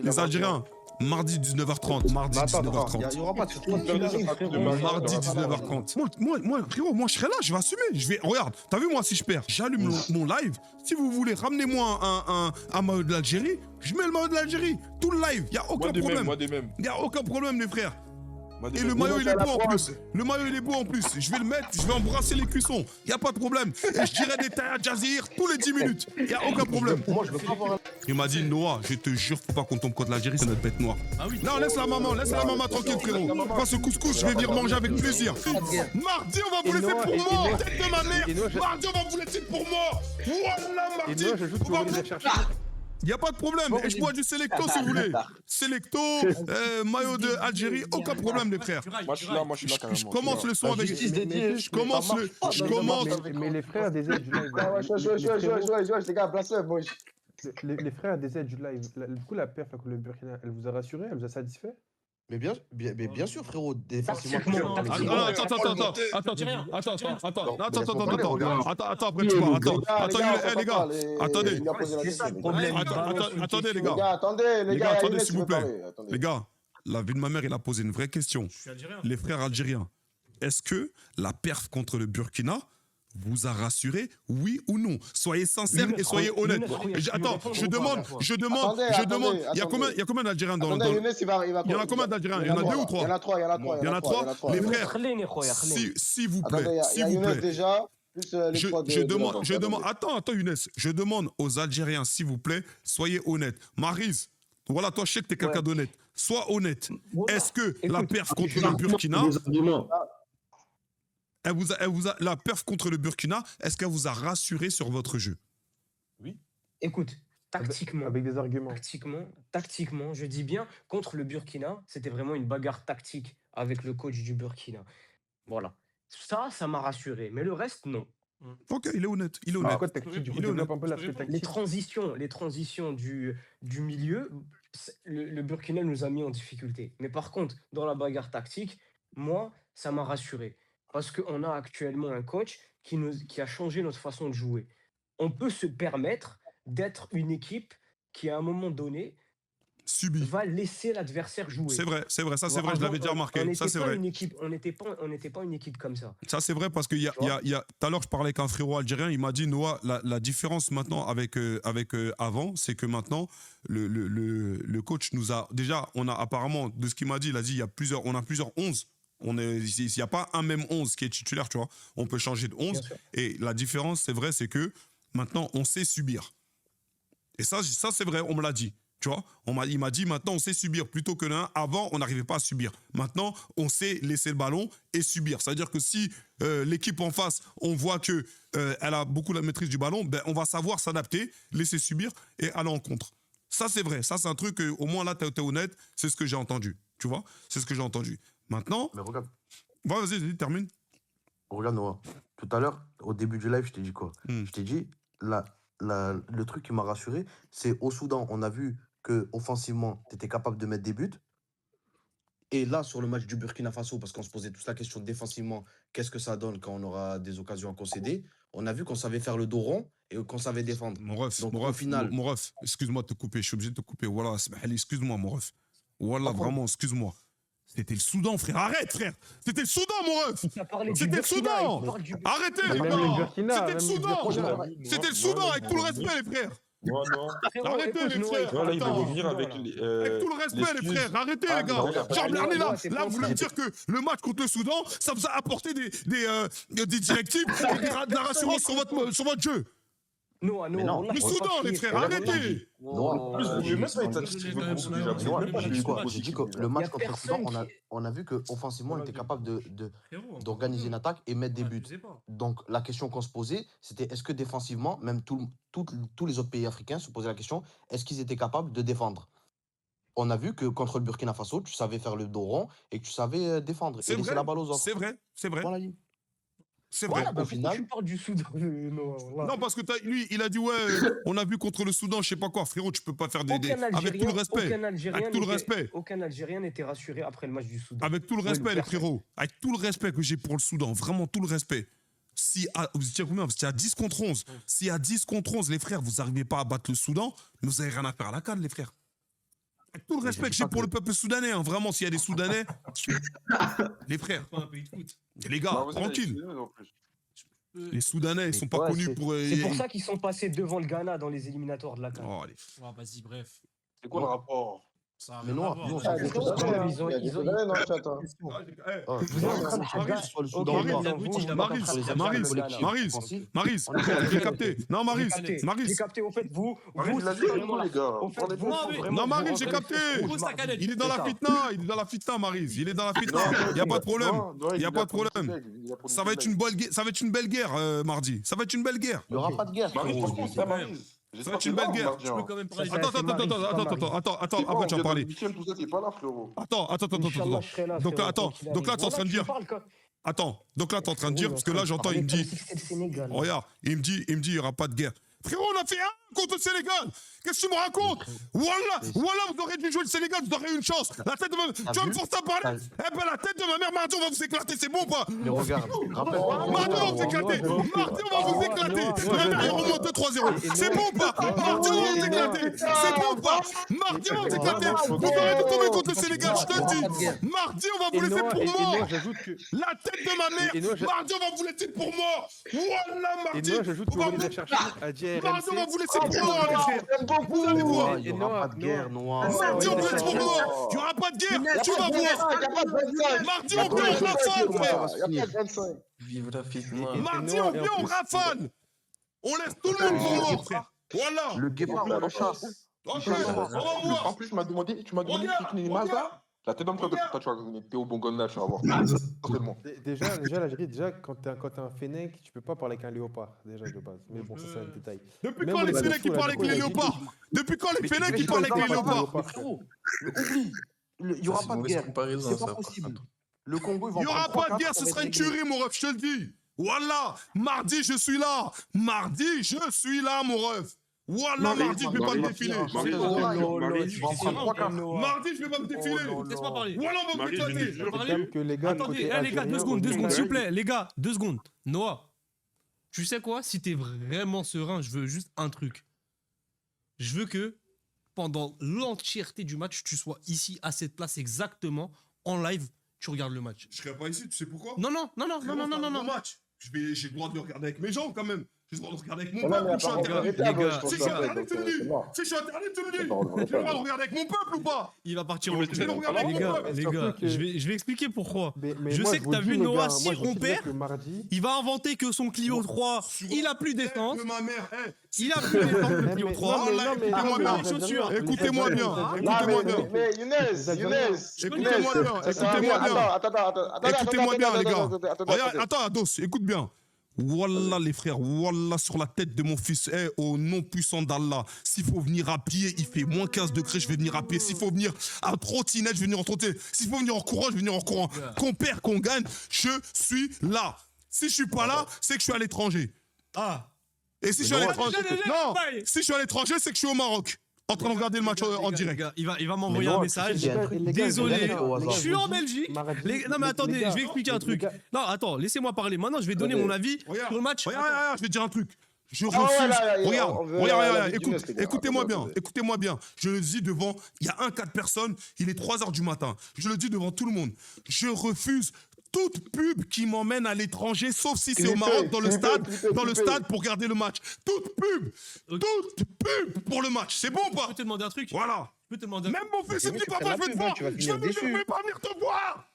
Les Algériens, mardi 19h30. Mardi Attends, 19h30. il n'y aura pas de Mardi 19h30. Moi, frérot, moi, je serai là, je vais assumer. Regarde, t'as vu, moi, si je perds, j'allume mon live. Si vous voulez, ramenez-moi un maillot de l'Algérie. Je mets le maillot de l'Algérie. Tout le live. Il n'y a aucun problème. Moi des mêmes. Il n'y a aucun problème, les frères. Et mêmes. le maillot, il est beau en plus. Le maillot, il est beau en plus. Je vais le mettre, je vais embrasser les cuissons. Il n'y a pas de problème. Et je dirai des tailles à Jazir tous les 10 minutes. Il n'y a aucun problème. Moi, je veux pas avoir un. Il m'a dit, Noah, je te jure, faut pas qu'on tombe contre l'Algérie, c'est notre bête noire. Ah oui. Non, laisse la maman tranquille, frérot. Moi, ce couscous, je vais venir manger avec plaisir. Mardi, on va vous laisser pour mort. Tête de ma mère. Mardi, on va vous laisser pour mort. Voilà, mardi. On va vous... Il n'y a pas de problème. Et je bois du Selecto si vous voulez. Selecto, maillot de Algérie, aucun problème, les frères. Moi, je suis là carrément. Je commence le son avec. Je commence. Mais les frères des aides du live. Les gars, blasphème, moi. Les frères des aides du live. Du coup, la perf contre le Burkina, elle vous a rassuré? Elle vous a satisfait? Mais bien sûr, frérot. Défensivement. Attends, après tu parles. Attends, les gars. Attendez. Attendez, les gars. Attendez, s'il vous plaît. Les gars, la vie de ma mère, il a posé une vraie question. Les frères algériens, est-ce que la perf contre le Burkina vous a rassuré, oui ou non? Soyez sincères et soyez honnêtes. Attends, je demande. Il y a combien d'Algériens dans le... Il y en a combien d'Algériens? Il y en a 2 ou 3? Il y en a 3. Les frères, s'il vous plaît, déjà. Je demande. Attends, Younes. Je demande aux Algériens, s'il vous plaît, soyez honnêtes. Maryse, voilà, toi, je sais que t'es quelqu'un d'honnête. Sois honnête. Est-ce que la perf contre le Burkina... la perf contre le Burkina, est-ce qu'elle vous a rassuré sur votre jeu? Oui. Écoute, tactiquement, Avec des arguments. Tactiquement, je dis bien, contre le Burkina, c'était vraiment une bagarre tactique avec le coach du Burkina. Voilà. Ça m'a rassuré. Mais le reste, non. Ok, il est honnête. Du coup, développe un peu l'aspect Les tactique. transitions du milieu, le Burkina nous a mis en difficulté. Mais par contre, dans la bagarre tactique, moi, ça m'a rassuré. Parce qu'on a actuellement un coach qui a changé notre façon de jouer. On peut se permettre d'être une équipe qui, à un moment donné, va laisser l'adversaire jouer. C'est vrai, ça c'est vrai, je l'avais déjà remarqué. Ça c'est vrai. On n'était pas une équipe comme ça. Ça c'est vrai parce que tout à l'heure je parlais avec un frérot algérien, il m'a dit Noah, la différence maintenant avec avant, c'est que maintenant le coach nous a déjà, on a apparemment de ce qu'il m'a dit, il a dit on a plusieurs 11. Il n'y a pas un même 11 qui est titulaire, tu vois. On peut changer de 11. Et la différence, c'est vrai, c'est que maintenant, on sait subir. Et ça c'est vrai, on me l'a dit. Tu vois, il m'a dit, maintenant, on sait subir plutôt que l'un. Avant, on n'arrivait pas à subir. Maintenant, on sait laisser le ballon et subir. C'est-à-dire que si l'équipe en face, on voit qu'elle a beaucoup la maîtrise du ballon, ben, on va savoir s'adapter, laisser subir et aller en contre. Ça, c'est vrai. Ça, c'est un truc, au moins là, tu es honnête. C'est ce que j'ai entendu. Tu vois, c'est ce que j'ai entendu. Maintenant... Mais regarde. Vas-y, termine. Regarde, Noah. Tout à l'heure, au début du live, je t'ai dit quoi? Je t'ai dit, le truc qui m'a rassuré, c'est au Soudan, on a vu que offensivement, tu étais capable de mettre des buts. Et là, sur le match du Burkina Faso, parce qu'on se posait tous la question défensivement, qu'est-ce que ça donne quand on aura des occasions à concéder? On a vu qu'on savait faire le dos rond et qu'on savait défendre. Mon ref, excuse-moi de te couper, je suis obligé de te couper. Voilà, excuse-moi, mon ref. Voilà, vraiment, excuse-moi. C'était le Soudan, frère. Arrête, frère. C'était le Soudan, mon ref. C'était le Soudan. Arrêtez, les gars. C'était le Soudan. C'était le Soudan, avec tout le respect, les frères. Non. Arrêtez, les frères. Là, il va revenir avec tout le respect, les frères. Arrêtez, les gars. Genre, là, vous voulez me dire que le match contre le Soudan, ça vous a apporté des directives et de la rassurance sur votre jeu. Non. Le Soudan, les frères, arrêtez. J'ai dit que le match contre le Soudan, on a vu qu'offensivement, on était capable d'organiser une attaque et mettre des buts. Donc, la question qu'on se posait, c'était est-ce que défensivement, même tous les autres pays africains se posaient la question, est-ce qu'ils étaient capables de défendre? On a vu que contre le Burkina Faso, tu savais faire le dos rond et que tu savais défendre et laisser la balle aux autres. C'est vrai. Voilà. C'est vrai. Au final, tu parles du Soudan. Non, parce que lui, il a dit, ouais, on a vu contre le Soudan, je sais pas quoi. Frérot, tu peux pas faire des... Avec tout le respect. Avec tout le respect. Aucun Algérien n'était rassuré après le match du Soudan. Avec tout le respect, les frérots. Avec tout le respect que j'ai pour le Soudan. Vraiment tout le respect. Vous étiez combien? Vous étiez à 10 contre 11. Si à 10 contre 11, les frères, vous n'arrivez pas à battre le Soudan, vous n'avez rien à faire à la canne, les frères. Avec tout le respect que j'ai pour le peuple soudanais, hein, vraiment, s'il y a des Soudanais, les frères, Pas un pays de foot. les gars, Bah, vas-y, tranquille. vas-y, en plus. Les Soudanais, ils sont pas Ouais, connus pour. C'est pour ça qu'ils sont passés devant le Ghana dans les éliminatoires de la CAN. Oh, allez. Ouais, vas-y, bref. C'est quoi le rapport? Ça a Mais rien non, à voir. non, Vas-y. c'est des Ils ont- Soudanais, ils ont- il y a des ils ont- Soudanais dans le chat, hein. Ah, Vous êtes en train de Maryse, soit le Ok, Soudan ou vous pas. êtes- vous, vous êtes en train de Maryse, faire Maryse, le Ghana. Maryse, Offensif. Maryse, On est pas j'ai capté. Non, Maryse, J'ai capté, Maryse. j'ai capté. Au fait, vous Maryse, il a c'est dit vraiment les la- gars. au fait, Prenez vous, pas. faut vraiment Non, vous Maryse, j'ai rentrer capté. les fesses Pose ta rouges, canette. Il est dans C'est la ça. fitna, il est dans la fitna, Maryse. Il est dans la fitna. Il y a pas de problème. Il y a pas de problème. Ça va être une belle guerre, mardi. Ça va être une belle guerre. Il n'y aura pas de guerre. Maryse, frérot. franchement, c'est Maryse. Ça va être une belle guerre. Je peux quand même parler. Ça, Attends, c'est Maryse, pas Maryse. attends, après tu vas parler. Tout ça, t'es pas là, frérot. Attends. Inch'Allah, je serai là, Donc là, frérot, attends, quoi qu'il donc là, arrive. t'es en train de Voilà, dire. tu parles, quoi. Attends, donc là, t'es en train de Frérot, dire, parce que là, j'entends, il me dit, comme si c'était le Sénégal. regarde, il me dit, il y aura pas de guerre. Frérot, on a fait un contre le Sénégal. Qu'est-ce que tu me racontes? Wallah, vous aurez dû jouer le Sénégal, vous aurez eu une chance. La tête de ma... Tu vas me forcer à parler? Eh ben, la tête de ma mère, mardi, on va vous éclater, c'est bon ou pas? Mais regarde, rappelle-toi. Mardi, on va vous éclater. Mardi, on va vous éclater. La mère, il remonte 3-0. C'est bon ou pas? Mardi, on va vous éclater. C'est bon ou pas? Mardi, on va vous éclater. Vous aurez dû tomber contre le Sénégal, je te le dis. Mardi, on va vous laisser pour mort. j'ajoute que. La tête de ma mère. Et Noah, Mardi, on va vous laisser pour mort. Wallah, Et mardi. Noah, j'ajoute que On va vous les vous- a cherchés à dire Mardi, on va RMC. vous laisser pour mort, les frères. Vous allez voir. Il n'y aura pas de guerre, Noah. Mardi, on vous laisse pour mort. Il n'y aura pas de guerre. Tu vas voir. Mardi, on vient, on rafale, frère. Vive la fitna. Mardi, on vient, on rafale. On laisse tout le monde pour mort, frère. Voilà. Le guépard, on le chasse. Ok, on va En voir. plus, tu m'as demandé qui est Maza. La tête d'homme, toi, tu vas t'es au bon gonne, tu vas voir. Certainement. Déjà, l'Algérie, quand t'es un Fennec, tu peux pas parler avec un léopard, déjà de base. Mais bon, ça, c'est un détail. Depuis Même quand les les Fennecs qui Badoufous, parlent là, avec les du coup, léopards? Depuis quand les Fennecs qui Mais parlent avec les je parle pas léopards? de frérot. Oublie. Il n'y aura C'est pas une de mauvaise guerre. comparaison, C'est ça, pas par possible. contre. Le Congo, ils vont Il n'y aura prendre pas de 3-4, guerre, ça ce va serait une être réglé. tuerie, mon ref, je te le dis. Voilà, mardi, je suis là. Mardi, je suis là, mon ref. Voilà, mardi, je vais pas me défiler. Maryse, Maryse, ils vont Maryse, en prendre 3-4. Mardi, je vais pas me défiler. Laisse-moi parler. Voilà, on va vous Maryse, je éclater. vais te Parler. Même que les gars, Attendez, côté les gars, deux algérien, secondes, au s'il vous Nigeria, plaît. Les gars, 2 secondes. Noah, tu sais quoi? Si t'es vraiment serein, je veux juste un truc. Je veux que pendant l'entièreté du match, tu sois ici à cette place exactement, en live, tu regardes le match. Je serai pas ici, tu sais pourquoi? Non, non, non, non, non, non, non, non, non. Match. J'ai le droit de le regarder avec mes jambes quand même. J'ai le droit de le regarder avec mon Non, peuple mais ou je suis apparemment, interdit? Les gars, Si je suis interdit, tu le dis. Si je suis interdit, tu le dis. J'ai le droit de regarder avec mon peuple ou pas? Il va partir Je en vais le regarder avec Les mon gars, peuple. les Surtout gars, que- je vais expliquer pourquoi. Mais Je moi, sais que vous t'as le dis, vu les Noah, gars, si moi, je on vous dis perd, que mardi, il va inventer que son Clio 3, il a plus d'essence. De ma mère, Il a plus d'essence que le Mais- Clio mais- 3. non, mais- non, mais- écoutez-moi non, mais bien. les Algériens- Écoutez-moi bien. Non, Écoutez-moi bien. mais Younes, Écoutez-moi bien. Écoutez-moi bien. Écoutez-moi bien, les gars. Regarde, attends, Ados, écoute bien. Wallah, les frères, Wallah, sur la tête de mon fils, au nom puissant d'Allah. S'il faut venir à pied, il fait moins 15 degrés, je vais venir à pied. S'il faut venir à trottinette, je vais venir en trottinette. S'il faut venir en courant, je vais venir en courant. Qu'on perd, qu'on gagne, je suis là. Si je suis pas là, c'est que je suis à l'étranger. Ah, Et si je suis à l'étranger, non, si je suis à l'étranger, c'est que je suis au Maroc, en train de regarder le match en les direct. gars, il va m'envoyer un Noah, message. tu sais, il y a un truc- Désolé, les gars, au hasard. je suis en Belgique. Non mais attendez, je vais expliquer un truc. Non, attends, laissez-moi parler. Maintenant, je vais donner mon avis Regarde, sur le match. Regarde, je vais te dire un truc. Je Ah ouais, refuse. là, on Regarde, veut regarde, la vie du écoute, Younes, les gars. écoutez-moi bien, Attendez. écoutez-moi bien. Je le dis devant, il y a 4 personnes, il est 3h du matin. Je le dis devant tout le monde. Je refuse toute pub qui m'emmène à l'étranger, sauf si c'est au Maroc, dans le stade pour regarder le match. Toute pub, toute pub pour le match. C'est bon ou Je pas? peux te demander un truc. Voilà. Je peux te demander un Même truc. mon fils, il me dit, papa, je vais te voir. Je vais pas venir te voir.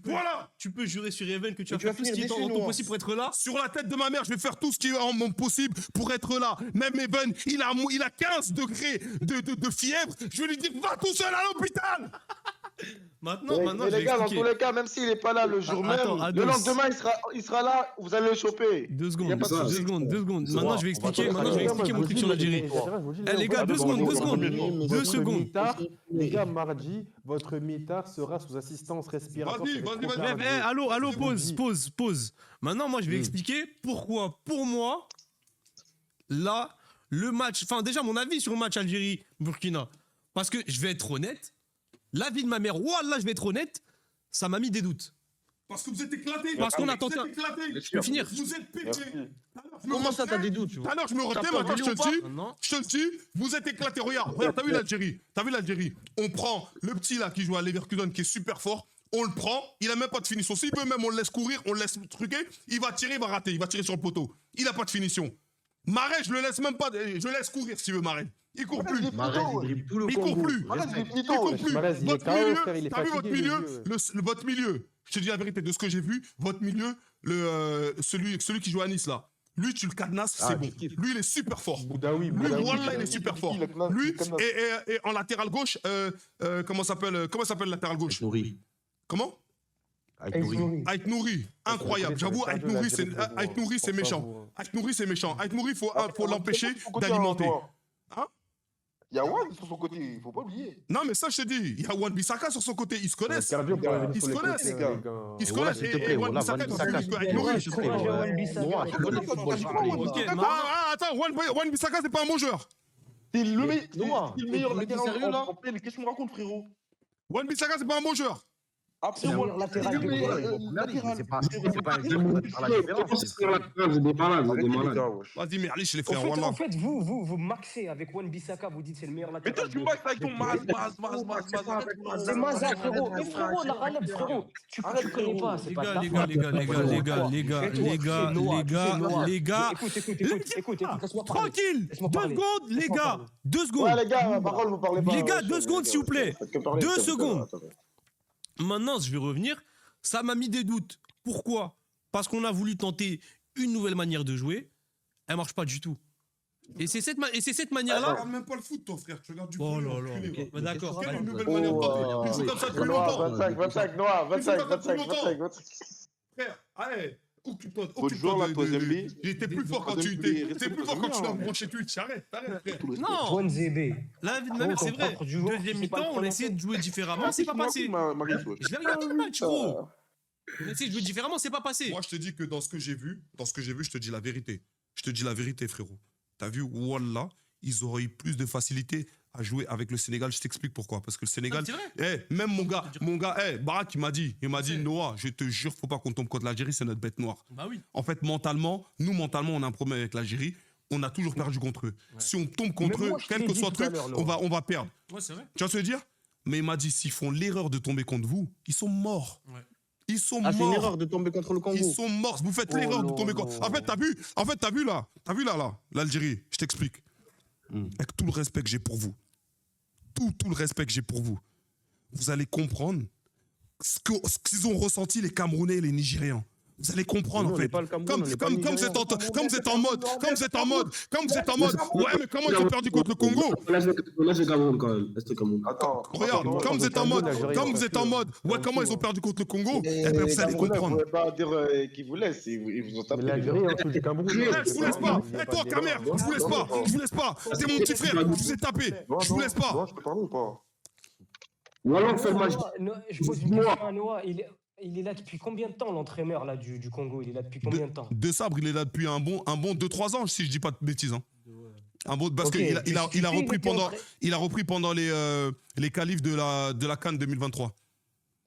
Voilà. Tu peux jurer sur Even que tu vas tu vas faire tout ce finir qui est déçu, en ton Noah. possible pour être là. Sur la tête de ma mère, je vais faire tout ce qui est en mon possible pour être là. Même Evan, il a 15 degrés de fièvre. Je vais lui dire, va tout seul à l'hôpital. Maintenant, Mais je vais les gars, dans tous expliquer. les cas, même s'il n'est pas là le jour même, Attends, le Ados. lendemain, il sera là, vous allez le choper. 2 Y a secondes, pas de souci. 2 secondes, 2 secondes. Maintenant, je vais expliquer, on va mon truc sur l'Algérie. Eh, les gars, 2 secondes, 2 secondes. 2 secondes. Les gars, mardi, votre mitard sera sous assistance respiratoire. Vas-y, ça va être vas-y, trop vas-y. tard. Allô, C'est pause. Maintenant, moi, je vais expliquer pourquoi, pour moi, là, le match, enfin, déjà, mon avis sur le match Algérie-Burkina. Parce que je vais être honnête, l'avis de ma mère, wallah, je vais être honnête, ça m'a mis des doutes. Parce que vous êtes éclatés. Parce qu'on a Vous tenté. êtes éclatés. Je peux finir. Vous êtes pétés. Merci. Comment ça, t'as des doutes? Tout à l'heure, je me T'as retrais, peur maintenant, de je te Léopard? le dis. Non. Je te le dis, vous êtes éclatés. Regarde, t'as vu l'Algérie? T'as vu l'Algérie? On prend le petit là qui joue à Leverkusen qui est super fort. On le prend, il a même pas de finition. S'il peut même, on le laisse courir, on le laisse truquer, il va tirer, il va rater, il va tirer sur le poteau. Il a pas de finition. Marais, je le laisse même pas, je le laisse courir si tu veux, Marais. Il court plus. Mahrez, il dribble tout le Il court Congo. plus. Respect. Il court plus. Mahrez, il est Votre KO, milieu, frère, il est t'as vu votre fatigué, le milieu, vieux. votre milieu. Je te dis la vérité de ce que j'ai vu, votre milieu, celui qui joue à Nice là. Lui, tu le cadenasses, c'est bon. Lui, il est super fort. Boudaoui, Lui, Boudaoui. Wallah, il est super fort. Lui, et en latéral gauche, comment s'appelle le latéral gauche? Nourri. Comment? Aït Nouri, incroyable. J'avoue, Aït Nouri, c'est méchant. Aït Nouri, c'est méchant. Aït Nouri, faut l'empêcher d'alimenter. Hein? Il y a Wan sur son côté, il faut pas oublier. Non, mais ça, je te dis, il y a Wan Bissaka sur son côté, ils se connaissent. Cardio pour aller Ils sur se les connaissent, côtés, les gars. les gars. Ils se Voilà, connaissent. s'il te plaît, Et Wan voilà, Bissaka, Wan il Bissaka, fait plus avec Nouri. s'il te plaît, Noah, tu connais le football, s'il te plaît. Ok, non. Attends, Wan Bissaka, c'est pas un bon joueur. T'es le Noah, meilleur t'es latéral sérieux, là? en PL. Qu'est-ce que tu me racontes, frérot? Wan Bissaka, c'est pas un bon joueur. C'est le meilleur latéral du C'est pas par la différence. Vas-y, mais allez chez les En frères, fait, Wallah. vous maxez avec Wan Bissaka, vous dites c'est le meilleur Mais latéral. toi, tu maxes avec ton C'est Maza, frérot. Mais frérot, la Raleb, frérot. Tu connais pas, c'est pas Les gars. Écoute, laisse-moi parler. Tranquille. Laisse-moi 2 parler. secondes, les Laisse-moi gars. parler. 2 secondes. Ouais, les gars, par contre, vous parlez pas. Les gars, ouais, 2 secondes, s'il vous plaît. faites que parler, 2 attends, secondes. attends, attends. Maintenant, je vais revenir. Ça m'a mis des doutes. Pourquoi? Parce qu'on a voulu tenter une nouvelle manière de jouer. Elle marche pas du tout. Et c'est cette Tu manière-là. regardes même pas le foot, ton frère. Tu regardes du Oh foot. là là. enculé, Bah, d'accord. Quelle est une nouvelle Oh, manière de tenter? Tu joues comme ça depuis Noah, longtemps. 25, Noah, Il faut 25, faire ça depuis 25, 25. Frère, allez, occupe-toi. Votre joueur, là, troisième B. J'étais plus fort quand tu t'es plus fort quand tu l'as branché Twitch. Arrête, frère. Non. Wan Zébé. La vie de ma mère, c'est vrai. Deuxième mi-temps, on a essayé de jouer différemment. C'est pas passé. Je l'ai regardé le match, gros. On a essayé de jouer différemment, c'est pas passé. Moi, je te dis que dans ce que j'ai vu, je te dis la vérité. Je te dis la vérité, frérot. T'as vu, Wallah, ils auraient eu plus de facilité à jouer avec le Sénégal. Je t'explique pourquoi. Parce que le Sénégal. Non, c'est vrai. Même mon gars, Barak, il m'a dit, Noah, je te jure, faut pas qu'on tombe contre l'Algérie, c'est notre bête noire. Bah oui. En fait, mentalement, on a un problème avec l'Algérie. On a toujours perdu contre eux. Ouais. Si on tombe contre Mais eux, moi, je te quel l'ai que dit soit le tout à truc, l'heure, on va perdre. Ouais, c'est vrai. Tu vois ce que je veux dire? Mais il m'a dit, s'ils font l'erreur de tomber contre vous, ils sont morts. Ouais. Ils sont Ah, c'est une morts. erreur de tomber contre le Congo. Ils sont morts. Vous faites l'erreur de tomber contre. En fait, t'as vu là, l'Algérie. Je t'explique. Avec tout le respect que j'ai pour vous, tout le respect que j'ai pour vous, vous allez comprendre ce qu'ils ont ressenti les Camerounais et les Nigérians. Vous allez comprendre en fait. Comme vous êtes en mode, ouais, mais comment ils ont perdu contre le Congo? Là, c'est Cameroun quand même. Restez Cameroun. Attends. Regarde, comme vous êtes en mode, ouais, comment ils ont perdu contre le Congo? Eh ben, vous allez comprendre. Vous pouvez pas dire qu'ils vous laissent, ils vous ont tapé. L'Algérie en dessous du Cameroun. Je vous laisse pas. Et toi, Kamer, je vous laisse pas. C'est mon petit frère, je vous ai tapé. Je vous laisse pas. Noah, je peux parler ou pas? Voilà, on fait le match. Je pose une question à Noah. Il est là depuis combien de temps, l'entraîneur là, du Congo? Il est là depuis combien de temps? De Sabre, il est là depuis un bon 2-3 ans, si je dis pas de bêtises. Hein. Un bon, parce Ok, qu'il a repris pendant les qualifs de la CAN 2023.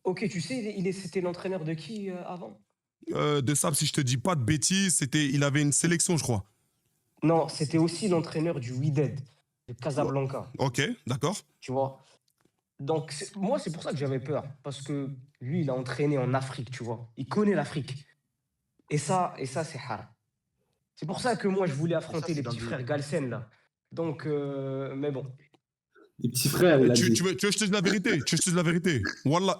Ok, tu sais, c'était l'entraîneur de qui avant? De Sabre, si je te dis pas de bêtises, il avait une sélection, je crois. Non, c'était aussi l'entraîneur du Wydad, de Casablanca. Ok, d'accord. Tu vois? Donc, moi, c'est pour ça que j'avais peur. Parce que lui, il a entraîné en Afrique, tu vois. Il connaît l'Afrique. Et ça c'est haram. C'est pour ça que moi, je voulais affronter les petits frères Galsen, là. Donc, mais bon. Les petits frères, il a Tu dit. veux que je te dise la vérité? Wallah,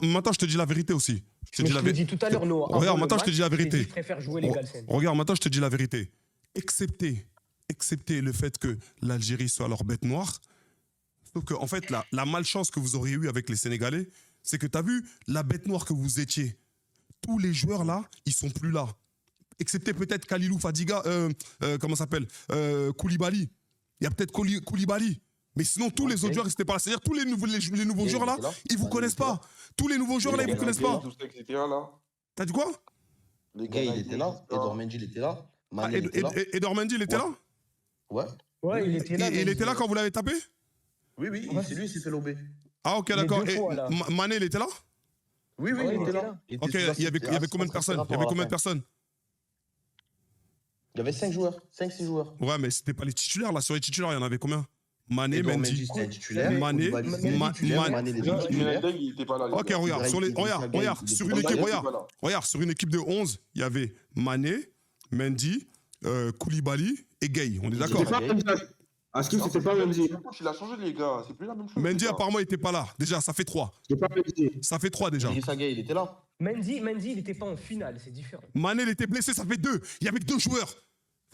maintenant, je te dis la vérité aussi. Je te l'ai dit tout à l'heure, Noah. Regarde, avant le maintenant, je te match, dis la j'ai dit, vérité. Je préfère jouer les Galsen. Regarde, maintenant, je te dis la vérité. Excepté le fait que l'Algérie soit leur bête noire. Sauf que, en fait, la malchance que vous auriez eue avec les Sénégalais, c'est que tu as vu la bête noire que vous étiez. Tous les joueurs là, ils sont plus là. Excepté peut-être Kalilou Fadiga, comment ça s'appelle Koulibaly. Il y a peut-être Koulibaly. Mais sinon, tous les autres joueurs, ils n'étaient pas là. C'est-à-dire, tous les nouveaux joueurs là, ils vous connaissent pas. Tous les nouveaux joueurs là, ils vous connaissent pas. Tout ça, etc. là. T'as dit quoi? Gay, il était là. Edouard Mendy, il était là. Mané, il était là. Edouard Mendy, il était là? Ouais. Ouais, il était là. Il était là quand vous l'avez tapé? Oui, c'est lui qui s'est fait lober. Ah, ok, Les d'accord. deux Et fois, là. Mané, il était là? Oui, oui, Ouais, il était là. Il était Ok, sous il y avait assisté combien de personnes? Il y avait combien de personnes? Il y avait 5 joueurs, 5-6 joueurs. Ouais, mais c'était pas les titulaires, là. Sur les titulaires, il y en avait combien? Mané, Edouard Mendy. Mendy, c'était un titulaire. Mané, Koulibaly, c'était un Ma- titulaire. Ma- Mané, il était Idrissa titulaire. Gueye, il était pas là. les Ok, gars. regarde, sur les, Idrissa regarde, Gueye, regarde, il sur était une pas équipe, là. Il était regarde, pas là. regarde, sur une équipe de 11, il y avait Mané, Mendy, Koulibaly et Gueye. On est d'accord? C'était pas Mendy. À ce c'était pas Mendy. Le coach, il a changé, les gars. C'est plus la même chose. Mendy, les gars. apparemment, il était pas là. Déjà, ça fait 3. C'était pas Mendy. Ça fait 3 déjà. Idrissa Gueye, il était là. Mendy, il n'était pas en finale, c'est différent. Mané, il était blessé, ça fait 2. Il y avait que 2 joueurs.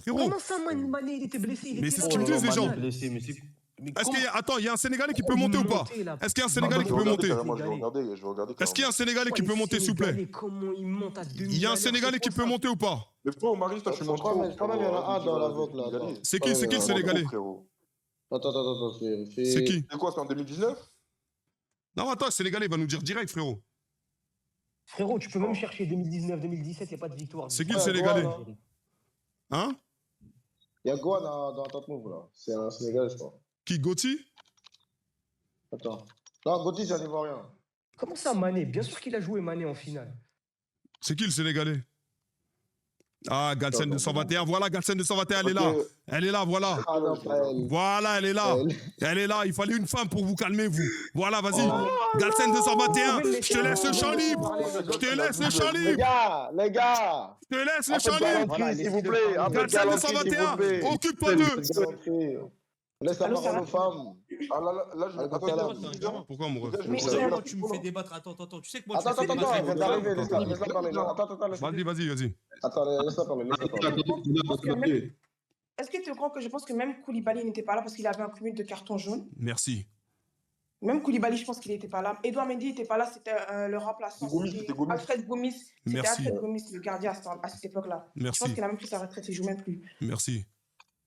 Frérot, Comment ça, Mané, il était blessé? Il Mais était c'est là ce qu'ils me dans disent, la les gens. finale. Blessé, mais c'est. Mais est-ce comment- qu'il y a... Attends, il y a un Sénégalais qui Oh, peut il monter ou pas? montait, là. Est-ce qu'il y a un Je Sénégalais qui vais peut regarder monter? carrément, je vais regarder. Est-ce qu'il y a un Sénégalais qui Ouais, peut les monter, s'il vous plaît? Sénégalais, comment ils montent à demi. Il y a un Sénégalais qui peut monter ou pas? Mais frérot, Marie, toi, tu montes Quand trop. même, quand même, il y en a un dans la vôtre, là, attends. C'est qui le Tu montes Sénégalais? trop, frérot. Attends, C'est qui? C'est quoi, c'est en 2019? Non, attends, le Sénégalais, il va nous dire direct, frérot. Frérot, tu peux même chercher 2019, 2017, il n'y a pas de victoire. C'est qui le Ouais, Sénégalais? voilà. Hein? Il y a Gohan dans Top Move, là. C'est un Sénégalais, je crois. Qui, Gauthier? Attends. Non, Gauthier, c'est un Ivoirien. Comment ça, Mané? Bien sûr qu'il a joué Mané en finale. C'est qui le Sénégalais? Ah, Galsen 221. Voilà, Galsen 221, elle est là. Ok. Elle est là, voilà. Ah non, pas elle. Voilà, elle est là. Elle. Elle est là. Il fallait une femme pour vous calmer, vous. Voilà, vas-y. Galsen 221. Je te laisse le champ libre. Je te laisse le champ Les libre. gars, les gars. Je te laisse le Un peu champ de libre. galanterie, s'il vous plaît. Un peu de Galsen galanterie, s'il 221. vous plaît. Occupe-toi Un d'eux. peu de galanterie. Laisse la Allô, parole ça aux femmes. Ah là, je Allô, attends, Salah. attends, Pourquoi, mon ref? Mais Attends, moi, tu me fais débattre. Attends. Tu sais que moi, Attends, tu me fais débattre. elle vient d'arriver, Attends, laisse-la parler. Non, attends, laisse-la Vas-y, vas-y. Attends, laisse-la parler, laisse-la parler. Je pense que même- Est-ce que tu comprends que je pense que même Koulibaly n'était pas là parce qu'il avait un cumul de cartons jaunes? Merci. Même Koulibaly, je pense qu'il n'était pas là. Edouard Mendy n'était pas là, c'était le remplaçant. Gomis, C'était c'était Gomis. Alfred Gomis. C'était Merci. Alfred Gomis, le gardien à cette époque-là. Je Merci. pense qu'il a même pris sa retraite, il ne joue même plus. Merci.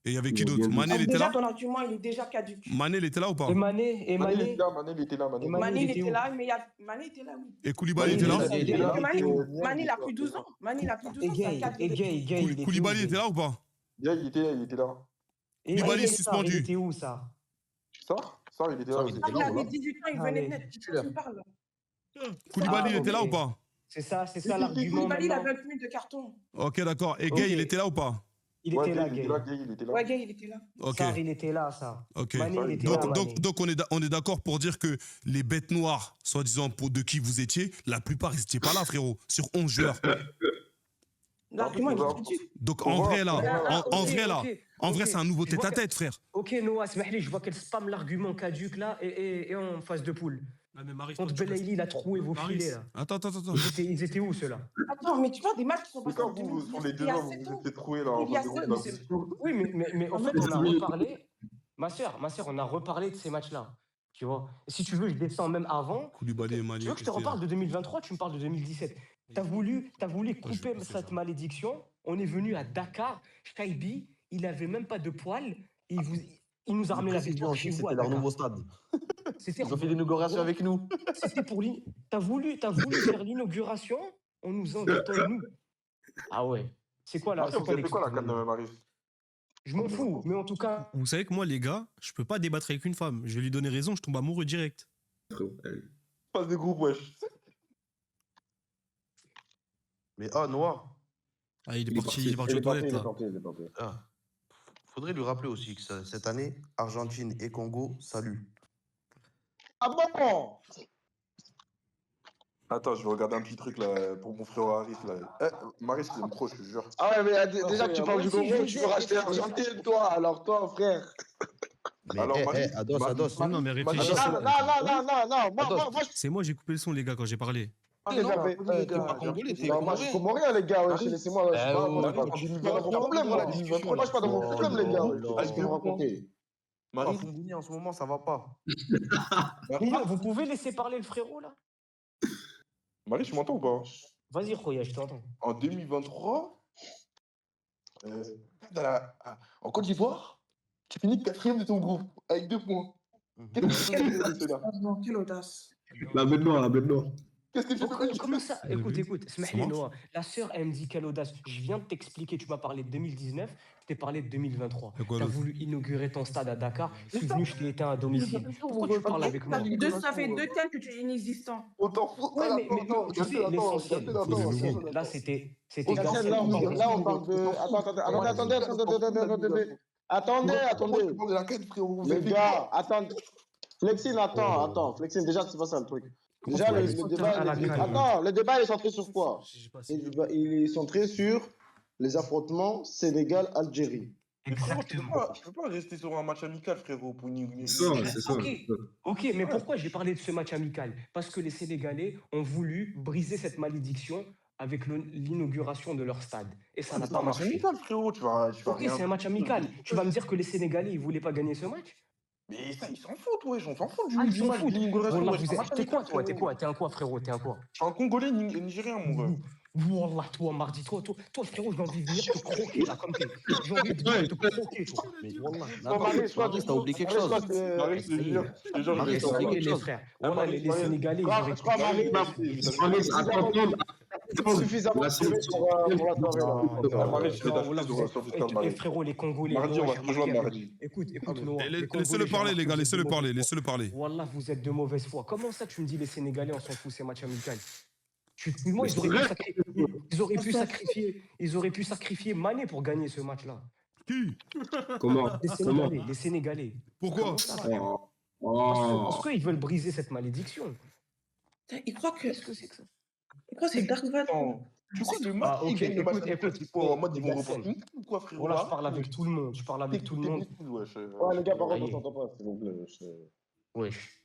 Et il y avait qui Bien d'autre? vu. Mané, il Donc était déjà, là? ton argument, il est déjà caduque. Mané, il était là ou pas? Et Mané, Mané, il était là, Mané, il était là, Mané. Et Mané, Mané, il il était était où? là, mais Mané était là, oui. Et Koulibaly était là? Mané, il était là. Mané, il a plus de 12 ans. Mané, il a plus de 12 Et ans. c'est un Gay, cadre et de- Gay, il était Koulibaly où, était là ou pas? Bien, il était là. Et Koulibaly Gay, suspendu. Il était où, ça? Ça, il était là. Ça, il était Ah, il là, avait voilà. 18 ans, il Ah, venait mais de naître. titulaire. Tu me parles. Koulibaly, il était là ok. ou pas? C'est ça l'argument Koulibaly, il maintenant. avait un cumul de cartons. Ok, d'accord. Et Gay, Ok. il était là ou pas? Il Ouais, était là, il Gay. était là, Gay, il était là. Ouais, Gay, il était là. Ok. Sarr, il était là, ça. Ok. Mané, il était Donc, là, donc, Mané. donc on est d'accord pour dire que les bêtes noires, soi-disant pour de qui vous étiez, la plupart, ils n'étaient pas là, frérot, sur 11 joueurs. L'argument, il est caduque. Donc, On en voit, vrai, là, on voit. en vrai, là, en vrai, ok. c'est un nouveau Je vois tête-à-tête, frère. Ok, Noah, smahli, je vois qu'elle spam l'argument caduque là et en phase de poule. Ah, mais Maris, Contre toi, tu Belaïli, il a trouvé vos Maris. filets là. Attends. Ils étaient où ceux-là? Attends, mais tu vois des matchs qui sont Mais passés en quand vous, 2019, sur les il deux y a ans, vous 7 vous ans. étiez troués là. Il y a en sept, face de mais vous, c'est- là. Oui, mais en fait, on a reparlé. Ma sœur, on a reparlé de ces matchs-là. Tu vois? Et si tu veux, je descends même avant. Koulibaly et Tu Mané. veux que je te reparle de 2023, tu me parles de 2017. T'as voulu couper je sais cette ça. malédiction. On est venu à Dakar. Shaibi, il avait même pas de poils. Il nous a ramené la victoire chez vous à C'était leur Dakar. nouveau stade. C'était Ils ont fait l'inauguration avec nous. C'était pour t'as voulu faire l'inauguration en nous invitant nous. Ah ouais. C'est quoi là? Marie, vous avez fait quoi la canne de Marie? Je m'en fous, mais en tout cas, Vous savez que moi, les gars, je peux pas débattre avec une femme. Je vais lui donner raison, je tombe amoureux direct. Passe de groupe, wesh. Mais Noah, Ah, il est Il est parti, parti. il est parti aux toilettes, là. faudrait lui rappeler aussi que cette année, Argentine et Congo saluent. Ah bon? Attends, je vais regarder un petit truc là pour mon frère Arif là. Marie, je t'aime trop, je te jure. Ah ouais, mais déjà que tu moi parles du aussi, je Congo, veux tu dire, veux racheter mais- l'Argentine, toi. Alors toi, frère. Mais Alors, Marie, Ados, Marie- Ados. Non, mais Marie- réfléchissez. Non, non, non, non, non. Moi, je C'est moi, j'ai coupé le son, les gars, quand j'ai parlé. t'es pas T'es pas congolais, t'es Non, moi, je suis comorien. comorien, les gars. wesh, Marie. Laissez-moi. Je suis pas oh, dans Marie, mon tu problème, vas moi. reprendre la Moi, discussion, je suis pas dans mon là. problème, les gars. Oh wesh. là Qu'est-ce que vous là. racontez? Marie Foundouni, en ce moment, ça va pas. Mignon, vous pouvez laisser parler le frérot là? Marie, tu m'entends ou pas? Vas-y, Khoya, je t'entends. En 2023, en Côte d'Ivoire, tu finis 4e de ton groupe avec 2 points. Qu'est-ce que c'est là? Quelle audace. La bête noire, la bête noire. Qu'est-ce que tu fais? Comment ça? Vous avez Écoute, vu? écoute, Ça Smahli marche? Noah, la sœur, elle me dit quelle audace. Je viens de t'expliquer, tu m'as parlé de 2019, je t'ai parlé de 2023. Et quoi Tu as d'autre? voulu inaugurer ton stade à Dakar, je Mais suis ça, venu, je t'ai éteint à domicile. Pourquoi tu parles avec moi? Ça fait 2 thèmes que tu es inexistant. on t'en fout. Ouais, Attends, mais attends, tu sais, Galsen, l'essentiel, attends, Faut des nouveaux. l'essentiel, là, c'était On Garcia. Galsen, là, on parle de. Attendez, attendez. On est la quête, frérot. Vous Les avez fait gars, attendez. Flexine, attends. Flexine, déjà, c'est pas ça le truc. Déjà, tu le vas débat, à la canne, attends, le débat est centré sur quoi? J'ai pas Il est centré sur les affrontements Sénégal-Algérie. Mais frérot, Exactement. tu peux pas rester sur un match amical, frérot, pour une. C'est ça. Ok, mais pourquoi j'ai parlé de ce match amical? Parce que les Sénégalais ont voulu briser cette malédiction avec l'inauguration de leur stade. Et ça n'a C'est pas un match marché. amical, frérot. Tu vas Ok, rien. c'est un match amical. Tu vas me dire que les Sénégalais, ils voulaient pas gagner ce match? Mais ça, ils s'en foutent, wesh. On s'en fout Ah, ils du s'en match foutent. de l'inauguration. Wallah, wesh, c'est un match T'es quoi, amical, toi? frérot. T'es un quoi, frérot? T'es un quoi? Je suis un Congolais nigérien, mon ref. Wallah, toi, mardi, toi, frérot, j'ai envie de venir te croquer, là, comme t'es. J'ai envie de venir te croquer, toi. Mais Wallah. Marie, t'as oublié quelque chose. Marie, je te jure, je Marie, vais t'as oublié quelque Les chose. frères. Wallah, les Sénégalais, ils auraient je crois, Marie, suffisamment La tiré pour la soirée, là. Marie, je vais Wallah, t'acheter sur Fiscal Et Marie. frérot, les Congolais. Mardi, on Noah, va j'ai se rejoindre remarqué- mardi. Écoute, Noah. Et les laissez-le Congolais, j'ai parler, les gars, remarqué, laissez-le vous êtes parler, de laissez-le parler. Wallah, vous êtes de mauvaise foi. Comment ça, tu me dis les Sénégalais, on s'en fout, ces matchs amicaux? Moi, ils auraient pu sacrifier Mané pour gagner ce match-là. Qui? Comment? Les Sénégalais. Pourquoi? Comment ça? Oh. Parce qu'ils veulent briser cette malédiction. Il croit que Qu'est-ce que c'est que ça? il croit que c'est Dark Van. Attends, tu crois que le match, Ah, ok, ils gagnent le match écoute, amical, c'est quoi, en mode ils vont Gaston. reporter ou quoi, frérot? Voilà, je parle avec tout le monde. Je parle avec tout le monde. Ouais, les gars, par contre, Aïe. on s'entend pas, s'il vous plaît. Wesh.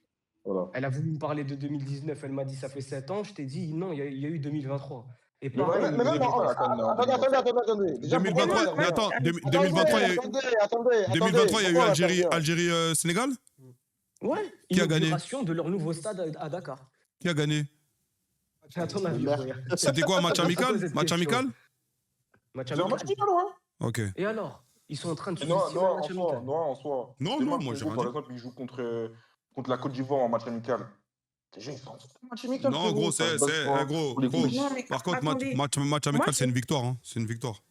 Voilà. Elle a voulu me parler de 2019. Elle m'a dit ça fait 7 ans. Je t'ai dit non, il y a eu 2023. Et Mais pareil, ouais, mais même Attendez. Déjà, 2023, mais attends, 2023, il y a eu, Attendez. 2023, il y a eu Pourquoi Algérie, Sénégal? ouais, Qui a gagné? inauguration de leur nouveau stade à Dakar. Qui a gagné? À ton avis, regarde. C'était quoi, match amical? Pose cette Match question. amical? Match C'est un match amical. amical, ouais. Ok. Et alors? Ils sont en train de se Non, décider un match amical. en soi. Non, Demain, non, moi, j'ai Congo, rien par dit. exemple, ils jouent contre la Côte d'Ivoire en match amical. Déjà, ils sont en match amical. Non, frérot, gros, ça c'est, se base pas gros, pour les gros. couilles. Non, mais Par contre, attendez. match amical, Moi, c'est une victoire, hein. C'est une victoire.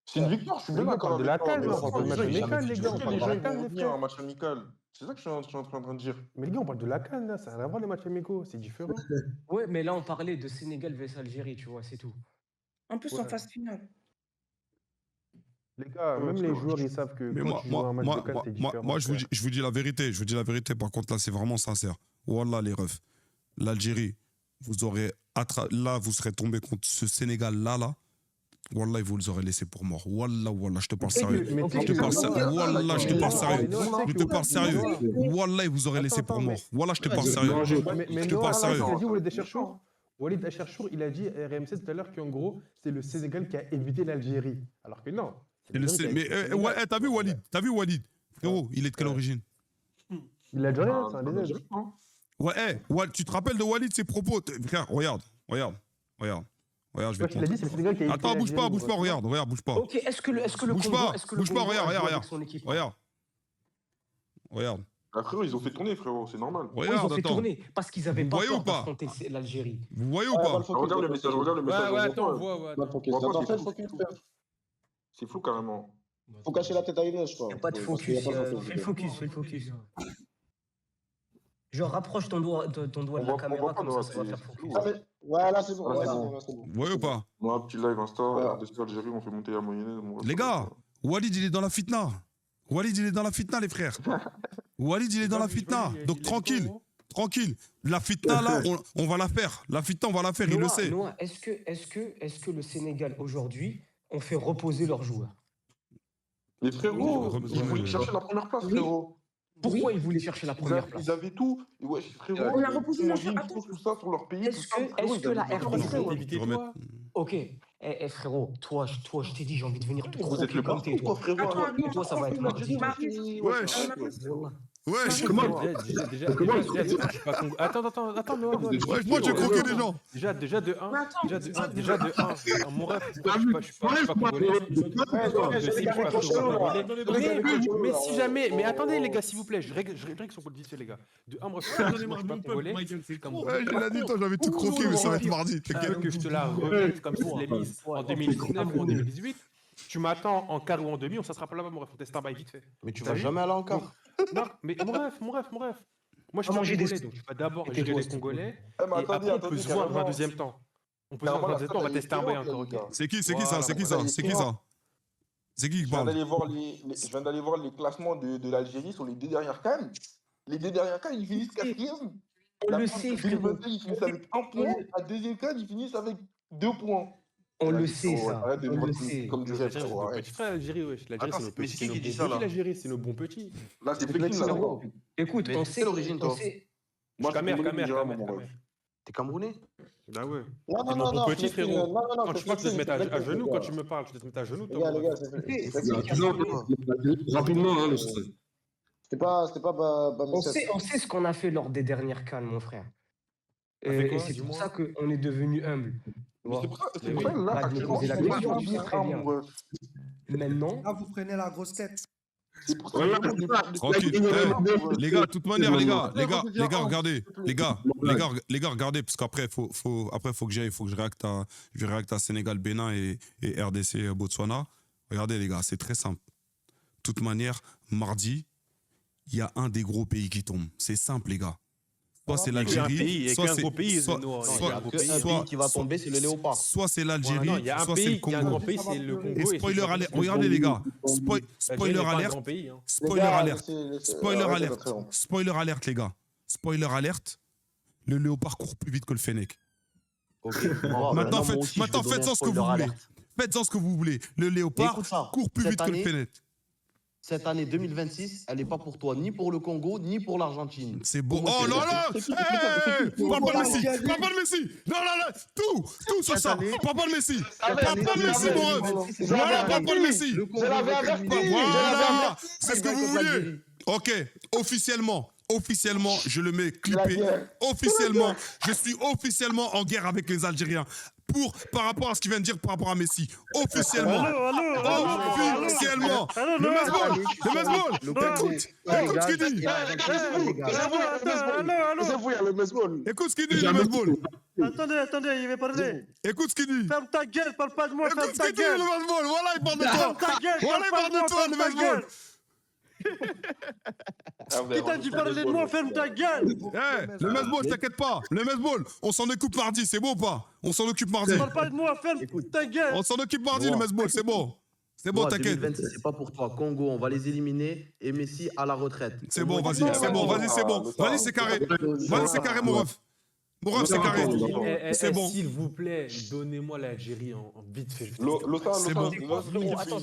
C'est une victoire, je suis bien Les gars, on d'accord parle de la avec toi, CAN, mais là, on pourquoi parle de les match gens, ils- amical, les gars, on est-ce que parle les de gens la ils CAN, vont les revenir à frères. un match amical? C'est ça que je suis en train de dire. Mais les gars, on parle de la CAN, là, ça n'a rien à voir les matchs amicaux, c'est différent. Ouais, mais là, on parlait de Sénégal vs Algérie, tu vois, c'est tout. En plus, en Ouais. phase finale. Les gars, Ouais, même parce les que- joueurs, ils savent que Mais quand moi, tu joues un match de CAN, c'est différent. moi, je vous dis la vérité. Je vous dis la vérité. Par contre, là, c'est vraiment sincère. Wallah, les refs. L'Algérie, vous aurez là, vous serez tombé contre ce Sénégal-là. Wallah, vous les aurez laissés pour mort. Wallah, je te parle sérieux. Mais Je te parle sérieux. Wallah, je te parle sérieux. Je Je te parle sérieux. Wallah, vous aurez laissé pour mort. Wallah, je te parle sérieux. Mais Je te parle sérieux. il a dit Walid Acharchour. Walid Acharchour, il a dit à RMC tout à l'heure qu'en gros, c'est le Sénégal qui a évité l'Algérie. Alors que non. Et mais ouais, t'as vu Walid? Frérot, il est de quelle origine? Il a déjà rien, c'est un des aides. Ouais, tu te rappelles de Walid, ses propos? Frère, regarde, je vais te Il a dit c'est le Sénégal qui a évité Attends, bouge pas, l'Algérie. regarde, bouge pas. Ok, est-ce que le Bouge Congo, pas, est-ce que le bouge pas, Congo a regarde, joué regarde, avec son équipe? Regarde. Ah, frérot, ils ont fait tourner, frérot, c'est normal. Ouais, ils ont Regarde, fait attends. tourner parce qu'ils avaient Vous pas voyez peur ou pas? d'affronter l'Algérie. Vous voyez ou pas? Regarde le message, Ouais, attends, on voit. Pas de focus. Attends, Attends, c'est fais le fou. focus, frère. C'est flou carrément. Faut cacher la tête à Inès, je crois. Y a pas de Parce qu'il y a focus, pas de fais le focus. Genre, rapproche ton doigt de On la voit caméra, pas, comme Noah, ça va c'est faire flou. focus. Ah, mais... Ouais, là, c'est bon. Ah, Ouais, c'est c'est bon. bon, c'est bon. Vous voyez ou pas? Moi, petit live Insta, Ouais. RDC Algérie, on fait monter à mayonnaise. Les gars, Walid, il est dans la fitna. Les frères. Walid, il est dans la fitna. Donc, tranquille. La fitna, là, on va la faire. La fitna, on va la faire, il le sait. Noah, est-ce que le Sénégal, aujourd'hui, on fait reposer leurs joueurs? Mais frérot, Oui, ils voulaient chercher la première place, frérot. Pourquoi ils voulaient chercher la première place? Ils avaient tout. Ouais, frérot, On a reposé ils ont leur dit jeu. une Attends. chose, tout ça sur leur pays. Est-ce tout ça, que- frérot, est-ce ils que la avaient pas RDC compris. Tu remets- Ok, frérot, toi, je t'ai dit, j'ai envie de venir te Vous êtes croquer le comme partout, t'es, quoi, toi. frérot. Et toi, ça va être mardi. Wesh. Wallah. Ouais, Comment je suis pas Congo. Attends, Noah. moi, j'ai croqué des gens. Déjà de 1. Mais attends, Déjà de 1. Mon ref, je suis pas congolais. Mais si jamais. Mais attendez, les gars, s'il vous plaît, je règle son code vite fait, les gars. De 1, moi, je suis pas congolais. Ouais, je l'ai dit, toi, j'avais tout croqué, mais ça va être mardi. Tu veux T'inquiète. que je te la remette comme je l'ai mise en 2019 ou en 2018? Tu m'attends en quart ou en demi, on ça sera pas là-bas, mon ref. On teste un bail vite fait. Mais tu vas jamais aller en quart. Non, mais mon ref. Moi, je suis pas congolais, donc tu vas d'abord gérer les Congolais. Eh, mais Et après, on peut attendez, se voir dans un carrément. deuxième temps. On peut se voir dans un deuxième temps, on va tester un bail encore, ok? C'est qui ça Voilà, C'est qui ça C'est qui qui Je viens parle? d'aller voir je viens d'aller voir les classements de l'Algérie sur les 2 dernières CAN. Les 2 dernières CAN, ils finissent 4e. On le sait, frérot. Ils finissent avec 1 point. La deuxième CAN, ils finissent avec 2 points. On le sait, ça. Arrête de On me le prendre sait. comme du rêve, frérot, Nos arrête. petits frères, l'Algérie, wesh. L'Algérie, Attends, c'est nos mais petits. c'est qui C'est nos dit bons ça, là petits, l'Algérie, c'est nos bons petits. Là, c'est Flex, Flex, là. Frérot, écoute, Mais on quelle sait. origine, toi? Moi, je suis Camer, congolais, mon rêve. T'es Camerounais? Bah ouais. Non, T'es non, mon non, bon non, petit Flexine, frérot. non, non, Quand tu parles, tu dois te mettre à genoux quand tu me parles. Tu dois te mettre à genoux, Les toi. gars, Rapidement, hein, le stress. c'était pas Bamissette. On sait ce qu'on a fait lors des dernières CAN, mon frère. On a fait quoi, Et c'est pour dis-moi? ça qu'on est devenu humble. Mais c'est pour ça, Oui, là, arrête de me actuellement, poser la je suis question, pas tu sais très bien. amoureux. Maintenant, Là, vous prenez la grosse tête. C'est pour ça Voilà, que Tranquille. Eh, les gars, de toute manière, les gars, regardez. Les gars, regardez, parce qu'après, faut que j'aille, faut que je réacte à Sénégal, Bénin et RDC, Botswana. Regardez, les gars, c'est très simple. De toute manière, mardi, il y a un des gros pays qui tombe. C'est simple, les gars. Soit c'est l'Algérie, Il y a soit qu'un c'est gros pays, soit- Noah. Non, il y soit- a que un soit- pays qui va tomber, c'est le léopard. soit c'est Voilà, l'Algérie, non, il y a un soit c'est le pays, il y a un grand Congo. pays, c'est le Congo. Et c'est spoiler le alert, Congo. regardez les gars, L'Algérie spoiler n'est pas un alert, grand pays, hein. spoiler alert, spoiler arrêtez alert, votre nom. spoiler alert, les gars, spoiler alert, le léopard court plus vite que le fennec. Ok. Maintenant, faites-en ce que vous voulez. Faites-en ce que vous voulez. Le léopard Écoute ça, court plus cette vite que le année- fennec. cette année 2026, elle n'est pas pour toi, ni pour le Congo, ni pour l'Argentine. C'est beau. Comment Oh tu non, veux non! Parle pas de Messi! Parle pas de Messi! Non, non, non! Tout sur ça! Parle pas de Messi! Parle pas de Messi, mon ref! Voilà, parle pas de Messi! Je l'avais averti. Voilà! C'est ce que vous vouliez! Ok, officiellement, je le mets clippé. Officiellement, je suis officiellement en guerre avec les Algériens. Par rapport à ce qu'il vient de dire par rapport à Messi. Officiellement. Officiellement. Le Mesball. Écoute ce qu'il dit. Écoute ce qu'il dit, le Mesball. Attendez, il va parler. Écoute ce qu'il dit. Ferme ta gueule, parle pas de moi, Écoute ferme ce ta qu'il dit, gueule. le Mesball. Voilà, il parle de toi. Ferme ta gueule, Voilà, il parle de toi, le Mesball. Qui t'a dit parler de moi, ferme ta gueule. Le Mesball, t'inquiète pas. Le Mesball, on s'en occupe mardi, c'est bon ou pas? On s'en occupe mardi. Parle pas de moi, ferme ta gueule. On s'en occupe mardi, le Mesball, c'est bon. C'est bon, t'inquiète. 2026, c'est pas pour toi. Congo, on va les éliminer et Messi à la retraite. C'est bon, vas-y, c'est bon, vas-y, c'est bon. Vas-y, c'est carré. Vas-y, c'est carré, mon ref. Mon ref, c'est carré. C'est bon. S'il vous plaît, donnez-moi l'Algérie en vite fait. C'est bon. attends,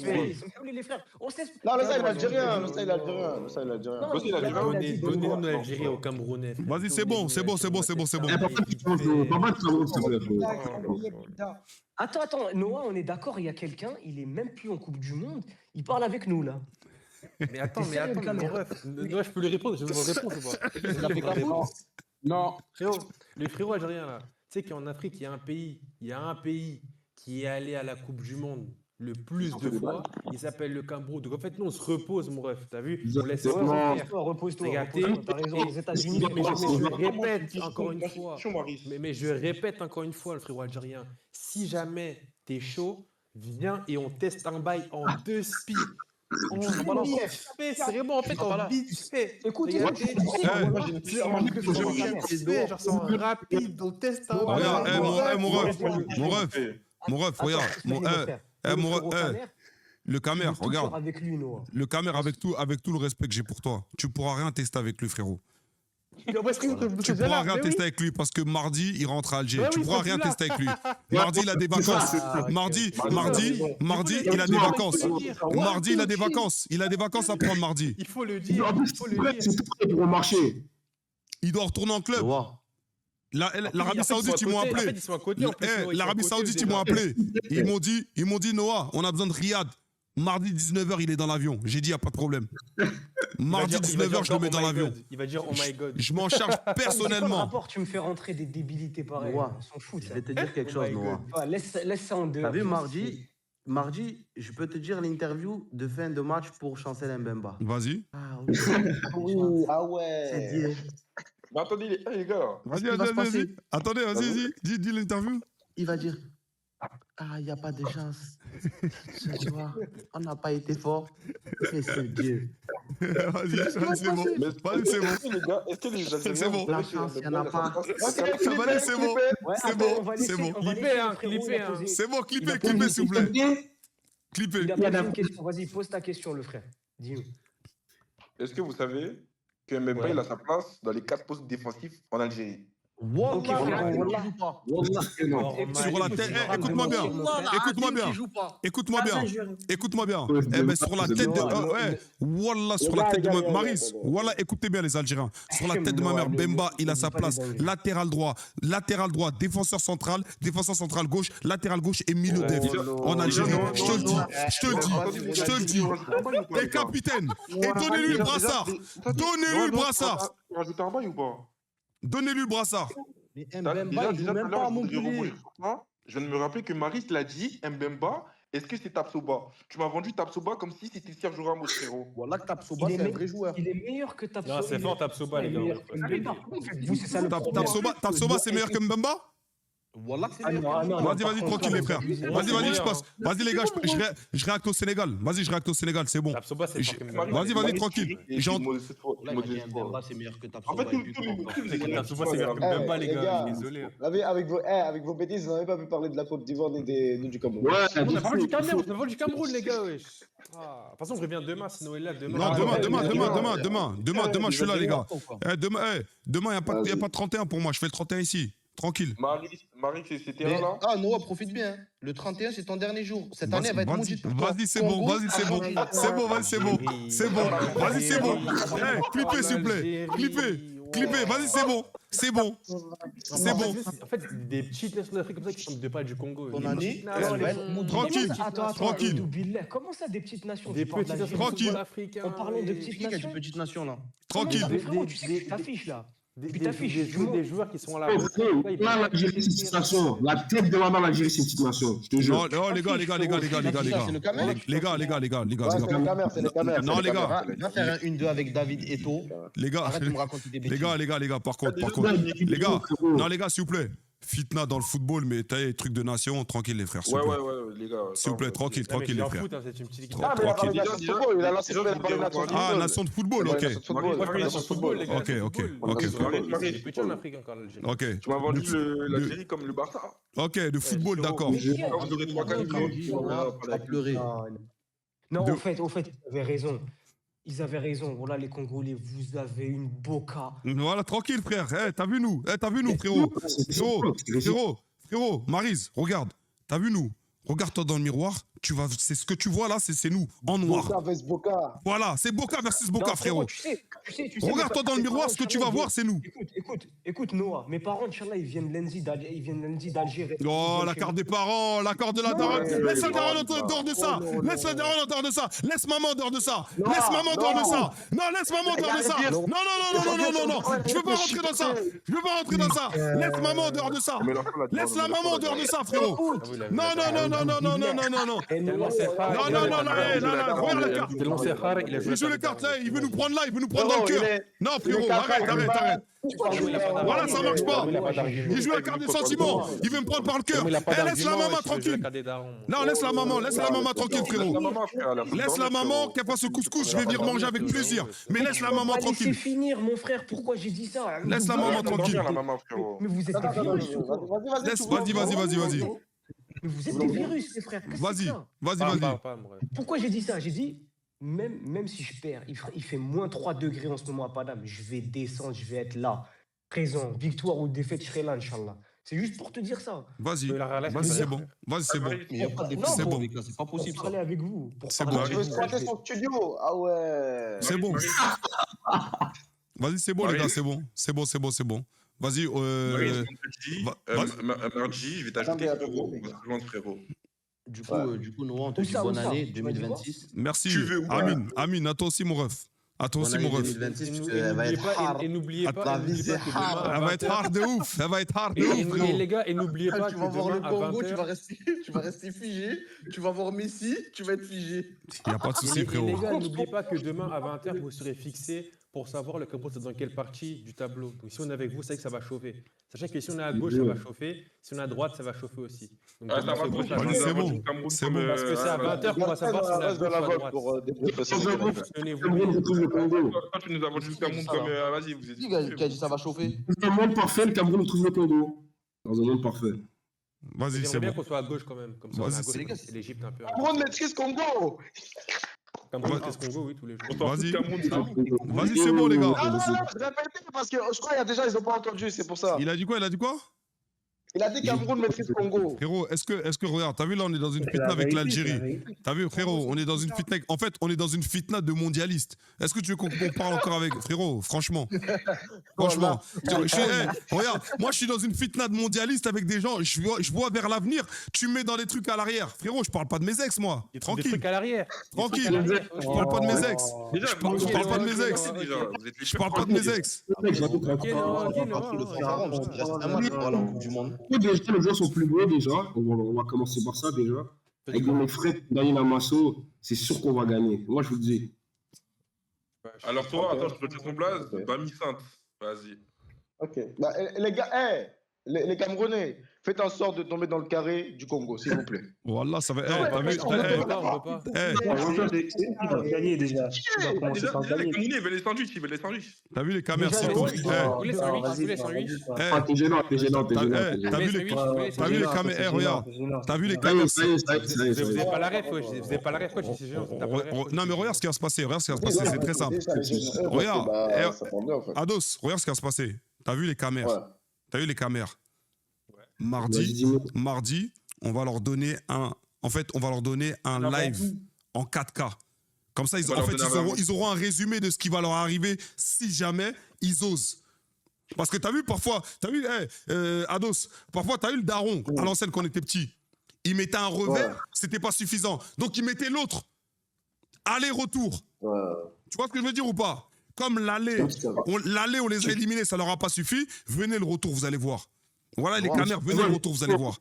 les frères, on sait. Non, le ça, il est algérien. Le ça, il est algérien. Le ça, il est algérien. Donnez-nous l'Algérie aux Camerounais. Vas-y, c'est bon. Attends, Noah, on est d'accord, il y a quelqu'un, il est même plus en Coupe du Monde, il parle avec nous là. Mais attends, mon ref. Moi, je peux lui répondre, je vais vous répondre ou pas? Il a fait quoi? Non. Frérot, les frérots algériens là, tu sais qu'en Afrique, il y a un pays qui est allé à la Coupe du Monde le plus de fois, il s'appelle le Cameroun. Donc en fait, nous, on se repose, mon ref, t'as vu? On laisse Repose-toi, t'as raison, les États-Unis. Mais je répète encore une fois, mais je répète encore une fois, le frérot algérien, si jamais t'es chaud, viens et on teste un bail en 2 speeds. On vite fait, c'est vraiment en fait en vite fait. Écoute, genre c'est rapide, on teste un bail. Regarde, mon ref, regarde. Le Camer, regarde. Le Camer, avec tout le respect que j'ai pour toi, tu pourras rien tester avec lui, frérot. Tu pourras rien tester avec lui parce que mardi, il rentre à Alger. Tu pourras rien tester avec lui. Mardi, il a des vacances. Mardi, il a des vacances. Mardi, il a des vacances. Il a des vacances à prendre mardi. Il faut le dire. Il doit retourner en club. L'Arabie Saoudite, ils m'ont appelé. L'Arabie Saoudite, ils m'ont appelé. Ils m'ont dit, Noah, on a besoin de Riyad. Mardi 19h, il est dans l'avion. J'ai dit, il n'y a pas de problème. Mardi 19h, je le mets dans l'avion. Il va dire oh my god. Je m'en charge Quel personnellement. rapport tu me fais rentrer des débilités pareilles? Noah, On s'en fout, Je ça. vais te dire quelque chose, Noah. Laisse ça en dehors. T'as vu juste, mardi, je peux te dire l'interview de fin de match pour Chancel Mbemba. Vas-y. Ah, Oui, ah c'est ouais. dit. Mais attendez, les gars. Vas-y, qu'il va se passer vas-y. Attendez, vas-y. Dis l'interview. Il va dire ah, il n'y a pas de chance. Ce soir, on n'a pas été fort. Mais c'est Dieu. Vas-y, c'est bon. Vas-y, c'est bon. Les gars, est-ce que les Algériens... C'est bon. La chance, il n'y en a pas. Vas-y, c'est bon. Ouais, C'est attends, bon. on va laisser- C'est bon. on va Clippez, laisser hein, le frérot, clippez, il a hein. posé- C'est bon, il a clippez, posé- s'il vous plaît. Clippez. Il a posé une question. Vas-y, pose ta question, le frère. Dis-nous. Est-ce que vous savez que Mbemba, il a sa place dans les 4 postes défensifs en Algérie? Ok, frère, Wallah, non. Sur la tête, écoute-moi bien. Écoute-moi bien. Écoute-moi bien. Écoute-moi bien. Eh ben sur la tête de Wallah, sur la tête de ma Maris. Wallah, écoutez bien les Algériens. Sur la tête de ma mère, Bemba, il a sa place latéral droit, défenseur central gauche, latéral gauche et milieu def en Algérie. Je te le dis. Et capitaine. Et donnez-lui le brassard. Donnez-lui le brassard. Tu rajoutes un bail ou pas? Donnez-lui le brassard. Mais Déjà, Mbemba, il tout joue à même l'heure, pas à je voudrais Montpellier. rebondir sur ça. Je viens de me rappeler que Maris l'a dit, Mbemba, est-ce que c'est Tapsoba? Tu m'as vendu Tapsoba comme si c'était Sergio Ramos, frérot. Voilà que Tapsoba, Il est c'est un me- vrai joueur. Il est meilleur que Tapsoba. Non, c'est fort, Tapsoba, les gars. Vous, c'est ça le problème. Tapsoba, c'est meilleur que Mbemba? Voilà que c'est Ah meilleur. non, ah non, Vas-y, par vas-y, contre, tranquille les frères. Vas-y, je passe. Vas-y les gars, je réacte au Sénégal. Vas-y, je réacte au Sénégal, c'est bon. Tapsoba, c'est fort. Vas-y, tranquille. J'ai Là, il a dit Mbemba, c'est meilleur que En Tapsoba. fait, Tapsoba, c'est meilleur que Mbemba, les gars. Désolé. Avec vos bêtises, vous n'avez pas pu parler de la Côte d'Ivoire ni du Cameroun. Ouais, On a parlé du Cameroun, on a parlé du Cameroun, les gars, wesh. Ah, de toute façon, je reviens demain, c'est Noël là. Non, demain, je suis là, les gars. Demain, il n'y a pas de 31 pour moi. Je fais le 31 ici. Tranquille. Marie, c'était Mais- un là? Ah, Noah, profite bien. Le 31, c'est ton dernier jour. Cette année, elle va être maudite pour toi. Vas-y, c'est bon. Congo, Vas-y, c'est bon. Argentine. C'est bon, vas-y, c'est bon. C'est bon. Vas-y, c'est bon. Clippez, s'il vous plaît. Clippez. Vas-y, c'est bon. C'est bon. C'est bon. En fait, des petites nations d'Afrique comme ça qui sont de pas du Congo. Ton année, Non, elle va être maudite. Tranquille. Attends, Tranquille. Doubillet, comment ça, des petites nations? Des Tu parles petites d'Algérie. nations Tranquille. africaines. En parlant de petites Qui a dit nations. petite nation là? Tranquille. Mais frérot, tu sais que tu t'affiches là. Des joueurs qui sont là. Là, l'Algérie, c'est une petite nation. La tête de la main, l'Algérie, c'est une petite nation. Je te jure. Non, les gars. C'est le Cameroun. Les gars. C'est les Camères, c'est les Camères. Non, les gars. Va faire un 1-2 avec David Eto. Les gars. Arrête de me raconter des bêtises. Les gars, par contre. Les gars. Non, les gars, s'il vous plaît. Fitna dans le football, mais t'as les trucs de nation, tranquille les frères. S'il vous plaît, les gars. s'il vous plaît, tranquille les frères. C'est une petite équipe. Ah, mais il a parlé de Tranquille. nation de football. Il a lancé la parler de nation de Ah, football. nation de football, ok. Les gars. Ok. C'est petit en Afrique encore, l'Algérie. Ok. Tu m'as vendu l'Algérie comme le Barça. Ok, de football, d'accord. Vous aurez 3-4 Tu vas pleurer. Non, De- au fait, ils avaient raison. Voilà, les Congolais, vous avez une boca. Voilà, tranquille, frère. T'as vu nous, frérot. Frérot, Maryse, regarde. T'as vu nous. Regarde-toi dans le miroir. C'est ce que tu vois là, c'est nous, en noir. Boca vs Boca. Voilà, c'est Boca versus Boca, Non, frérot. Tu sais, Regarde-toi dans le miroir, ce que tu vas voir, c'est nous. Écoute, Noah, mes parents, Inch'Allah, ils viennent lundi d'Algérie. Oh, la carte des parents, la carte de la daronne. Laisse la daronne en dehors de ça. Laisse la daronne en dehors de ça. Laisse maman en dehors de ça. Laisse maman en dehors de ça. Non, laisse maman en dehors de ça. Non. Je veux pas rentrer dans ça. Laisse maman en dehors de ça. Laisse la maman en dehors de ça, frérot. Non. Regarde la carte. Il joue les cartes là, il veut nous prendre là, il veut nous prendre dans le cœur. Non, frérot, arrête. Voilà, ça marche pas. Il joue la carte des sentiments. Il veut me prendre par le cœur. Laisse la maman tranquille. Non, laisse la maman tranquille, frérot. Laisse la maman qu'elle fasse ce couscous, je vais venir manger avec plaisir. Mais laisse la maman tranquille. Laissez finir, mon frère, pourquoi j'ai dit ça? Laisse la maman tranquille. Mais vous êtes des virus ou quoi? Vas-y. Mais vous êtes des virus, les frères. Vas-y. Pourquoi j'ai dit ça? J'ai dit, même si je perds, il fait moins 3 degrés en ce moment à Padam, je vais descendre, je vais être là, présent, victoire ou défaite, je serai là, Inch'Allah. C'est juste pour te dire ça. Vas-y, c'est bon. Mais il n'y a pas de défaite, C'est bon. les gars, c'est pas possible Pour ça. parler avec vous. C'est parler bon. avec Je veux vous. squatter son studio. Ah ouais. C'est bon. Vas-y, c'est bon, les gars, c'est bon. Vas-y, Mardi, je vais t'ajouter frérot. Du coup, Noah, on te dit bonne année 2026. Merci. Tu veux ou pas? Amine, à toi aussi, mon ref. À toi aussi, Bonne mon année ref. 2026, parce qu'elle va être hard. Et n'oubliez pas, La vie, c'est hard. Elle va être hard de ouf. Elle va être hard de Et ouf, frérot. les gars, et n'oubliez pas Tu que vas voir le demain à Congo, 20h, tu vas rester figé. Tu vas voir Messi, tu vas être figé. Il n'y a pas de souci, et frérot. les gars, n'oubliez pas que demain à 20h, vous serez fixés pour savoir le Cameroun c'est dans quelle partie du tableau. Donc si on est avec vous, c'est que ça va chauffer. Sachez que si on est à gauche, ça va chauffer. Si on est à droite, ça va chauffer aussi. Donc, Ah, demain, ça va c'est trop, gauche à Allez, droite. c'est bon. C'est bon. Parce que c'est à 20h qu'on va savoir si on est à gauche ou à droite. Tenez-vous bien. Cameroun retrouve le Congo. Toi, tu nous as vendu le Cameroun comme. Vas-y, vous êtes. Qui a dit ça va chauffer? Dans un monde parfait, le Cameroun retrouve le Congo. Dans un monde parfait. Vas-y, c'est J'aimerais bien bon. qu'on soit à gauche quand même. Comme ça, on est à gauche. C'est l'Égypte un peu. Cameroun maîtrise Congo. Cameroun, qu'est-ce Congo, oui, tous les jours. Vas-y. Cameroun, Vas-y, c'est bon, les gars. Ah non, répétez, parce que je crois qu'il y a des gens, ils n'ont pas entendu, c'est pour ça. Il a dit quoi? Il a dit Cameroun maîtrise Congo. Frérot, est-ce que, regarde, t'as vu là, on est dans une fitna avec l'Algérie. T'as vu, frérot, on est dans une fitna. En fait, on est dans une fitna de mondialistes. Est-ce que tu veux qu'on parle encore avec. Frérot, franchement. Franchement. Regarde, moi, je suis dans une fitna de mondialistes avec des gens. Je vois vers l'avenir. Tu me mets dans des trucs à l'arrière. Frérot, je parle pas de mes ex, moi. Des Tranquille. trucs à l'arrière. Tranquille. Je parle pas de mes ex. Déjà, Je parle pas de mes ex. Je parle pas de mes ex. Déjà, les gens sont plus beaux déjà. On va commencer par ça déjà. Avec mes frères, Daniel Amasso, c'est sûr qu'on va gagner. Moi, je vous le dis. Alors, toi, attends, je peux te dire ton blaze. Bami Sainte. Vas-y. Ok. Bah, les gars, les Camerounais, faites en sorte de tomber dans le carré du Congo, s'il vous plaît. Voilà, ça va. On peut pas. Il va gagner déjà. Il va commencer par gagner. Il veut les sandwichs. T'as vu les caméras, c'est tout. Vous les sandwichs. T'es gênant. T'as vu les caméras, regarde. T'as vu les caméras. Vous n'avez pas la ref, coach. Non, mais regarde ce qui va se passer. C'est très simple. Regarde. Ados, regarde ce qui va se passer. T'as vu les caméras. Mardi, on va leur donner un live en 4K. Comme ça, ils auront un résumé de ce qui va leur arriver si jamais ils osent. Parce que t'as vu parfois, Ados, parfois t'as eu le daron à l'ancienne quand on était petit. Il mettait un revers, c'était pas suffisant. Donc il mettait l'autre. Aller-retour. Tu vois ce que je veux dire ou pas? Comme l'aller, on les a éliminés, ça leur a pas suffi. Venez le retour, vous allez voir. Voilà, les caméras, venez le retour, vous allez voir.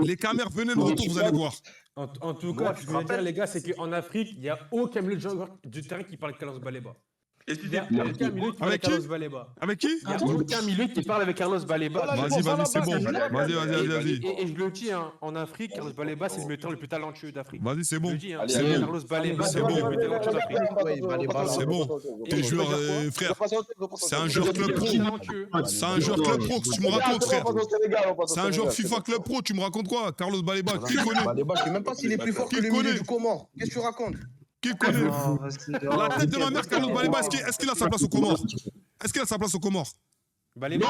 Les caméras, venez le retour, vous allez voir. En tout cas, ce que je veux dire, les gars, c'est qu'en Afrique, il n'y a aucun milieu de joueur du terrain qui parle Carlos Baleba. Il n'y a aucun milieu qui parle avec Carlos Baleba. Avec qui? Il n'y a aucun milieu qui parle avec Carlos Baleba. Vas-y, c'est bon. Vas-y. Et je le dis, en Afrique, Carlos Baleba, c'est le milieu le plus talentueux d'Afrique. Vas-y, c'est bon. Je le dis, Carlos Baleba, c'est le milieu le plus talentueux d'Afrique. C'est bon. T'es joueur, frère. C'est un joueur club pro. C'est un joueur club pro que tu me racontes, frère. C'est un joueur FIFA club pro, tu me racontes quoi? Carlos Baleba, qui connaît? Baleba, je sais même pas s'il est plus fort que le milieu du Comore. Qu'est-ce que tu racontes? Qui connaît? La tête de ma mère, Carlos Baleba, est-ce qu'il a sa place au Comore? Est-ce qu'il a sa place au Comore? Baleba,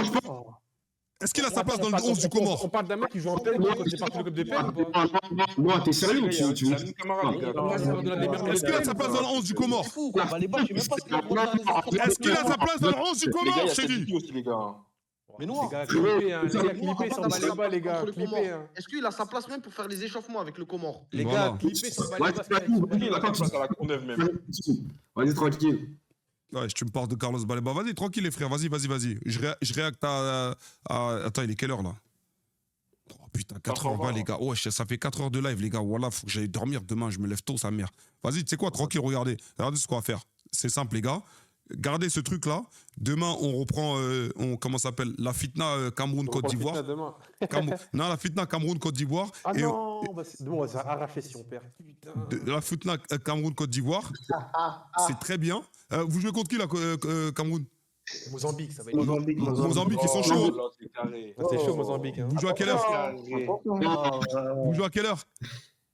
est-ce qu'il a sa place dans le 11 du Comore? On parle d'un mec qui joue en PL, c'est parti le club de PL. Non, t'es sérieux? Est-ce qu'il a sa place dans le 11 du Comore? Est-ce qu'il a sa place dans le 11 du Comore, je t'ai dit? Mais non, clippé sur Baleba, les gars. Est-ce qu'il a sa place même pour faire les échauffements avec le Comore? Les gars, clippé sur Baleba. Il a pas de place à la Courneuve même. Vas-y, tranquille. Ouais, tu me parles de Carlos Baleba. Vas-y, tranquille, les frères. Vas-y. Je réacte à. Attends, il est quelle heure là? Oh putain, 4h20, les gars. Ouais, ça fait 4 heures de live, les gars. Voilà, faut que j'aille dormir demain. Je me lève tôt, sa mère. Vas-y, tu sais quoi, tranquille, regardez. Regardez ce qu'on va faire. C'est simple, les gars. Gardez ce truc-là. Demain, on reprend, comment ça s'appelle? La fitna Cameroun-Côte d'Ivoire. Non, la fitna Cameroun-Côte d'Ivoire. Ah non, on va s'arracher si on perd. Putain. La fitna Cameroun-Côte d'Ivoire. C'est très bien. Vous jouez contre qui, là, Cameroun? Mozambique, ça va être Mozambique, ils sont chauds. C'est chaud, Mozambique. Vous jouez à quelle heure?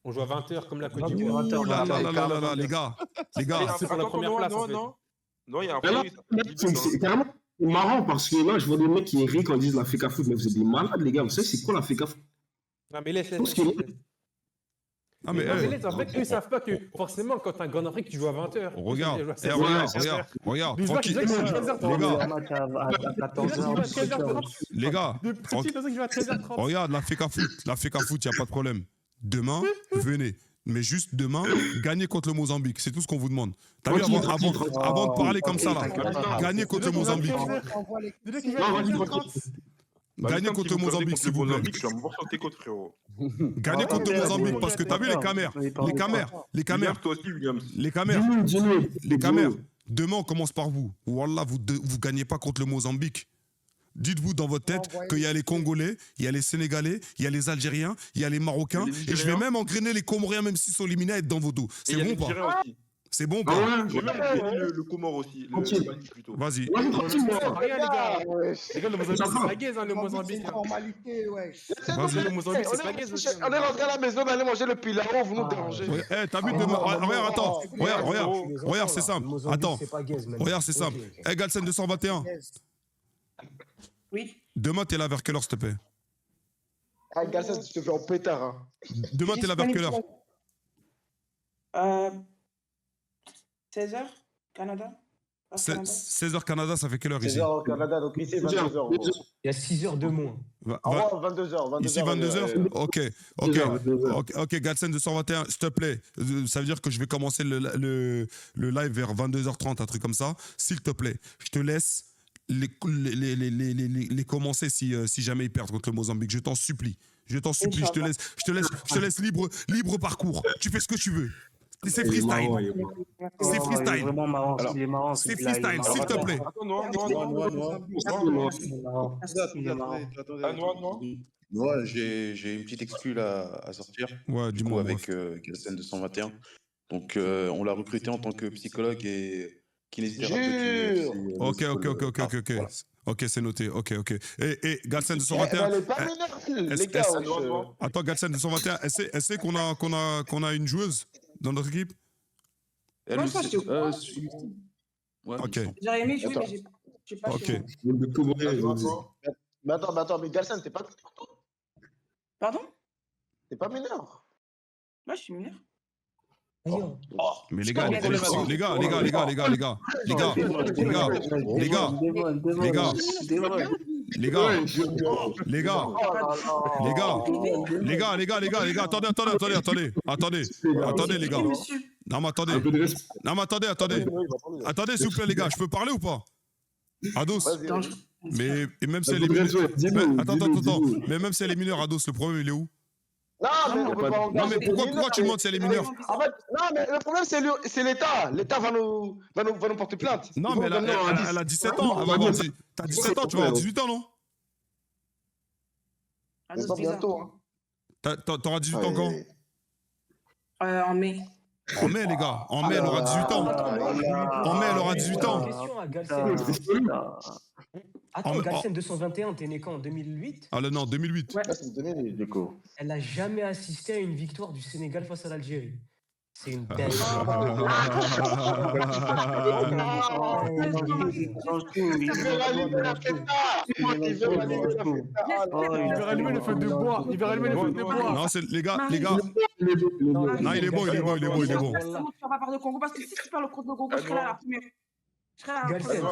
On joue à 20h comme la Côte d'Ivoire. Ouh là, les gars. C'est pour la première place, en fait. Non, il y a un C'est carrément marrant parce que là, je vois des mecs qui rient quand ils disent la FECA Foot, mais vous êtes des malades, les gars. Vous savez, c'est quoi la FECA Foot? Non, mais laisse. Ah, mais en fait, eux, ils savent pas que forcément, quand t'es un grand Afrique, tu joues à 20h. Regarde. Tranquille. Les gars. Regarde, la FECA Foot, y a pas de problème. Demain, venez. Mais juste demain, gagnez contre le Mozambique. C'est tout ce qu'on vous demande. T'as vu, avant de parler comme ça, là, gagnez contre le Mozambique. Gagnez contre le Mozambique, s'il vous plaît. Gagnez contre le Mozambique, parce que t'as vu les caméras. Demain, on commence par vous. Wallah, vous gagnez pas contre le Mozambique. Dites-vous dans votre tête qu'il y a les Congolais, il y a les Sénégalais, il y a les Algériens, il y a les Marocains, et je vais même engrainer les Comoriens, même s'ils sont éliminés, être dans vos dos. C'est bon ou pas? C'est bon ou pas? J'ai même engrainer le Comore aussi. Vas-y. Les gars, le Mozambique, c'est la gaze, le Mozambique. Vas-y. Le Mozambique, c'est la gaze aussi. On est rentré à la maison, on allait manger le pilaro, vous nous dérangez. Eh, t'as vu demain? Regarde, attends. Regarde, c'est simple. Attends. Regarde, c'est simple. Eh, Galsen 221. Oui. Demain, t'es là vers quelle heure, s'il te plaît? Ah, Galsen, tu te fais en pétard. Hein. Demain, t'es là vers quelle heure? 16h, Canada. 16h Canada, ça fait quelle heure ici? 16h au Canada, donc ici 22h. Il y a 6 heures de moins. 22h. Ici 22h? Ok, Galsen 221, s'il te plaît. Ça veut dire que je vais commencer le live vers 22h30, un truc comme ça. S'il te plaît, je te laisse les commencer si jamais ils perdent contre le Mozambique. Je t'en supplie. Je te laisse libre parcours. Tu fais ce que tu veux. C'est freestyle. C'est freestyle. C'est freestyle, s'il te plaît. Moi, j'ai une petite exclue là à sortir. Ouais, du coup, avec Galsen 221. Donc, on l'a recruté en tant que psychologue et kinésithérapeute. Ok. Ok, c'est noté. Ok. Et Galsen 221. Attends, Galsen 221, elle sait qu'on a une joueuse dans notre équipe? Moi, ça, je Ok. J'aurais aimé jouer, mais j'ai pas fait. Mais attends, mais Galsen, t'es pas... Pardon? T'es pas mineur? Moi, je suis mineur. Mais les gars, attendez, les gars. Non, mais attendez, s'il vous plaît, les gars, je peux parler ou pas? Ados. Mais même si elle est mineure. Attends. Mais même si elle est mineure, Ados, le problème, il est où? Non, mais pourquoi tu demandes si elle est mineure? En fait, non, mais le problème, c'est l'État. L'État va nous porter plainte. Non, mais elle a 17 ans. T'as 17 ans, tu vas avoir 18 ans, non? Bientôt. T'auras 18 ans quand? En mai. En mai, les gars. En mai, elle aura 18 ans. En mai, elle aura 18 ans. Attends, Galsen 221, t'es né quand, en 2008? Ah non, 2008. Ouais. C'est 2008, du coup. Elle n'a jamais assisté à une victoire du Sénégal face à l'Algérie. C'est une dingue. Il veut rallumer le feu de bois. Non, c'est les gars. Non, il est bon. Tu vas pas parler de Congo parce que si tu parles de Congo, je serai là la première. Galsen,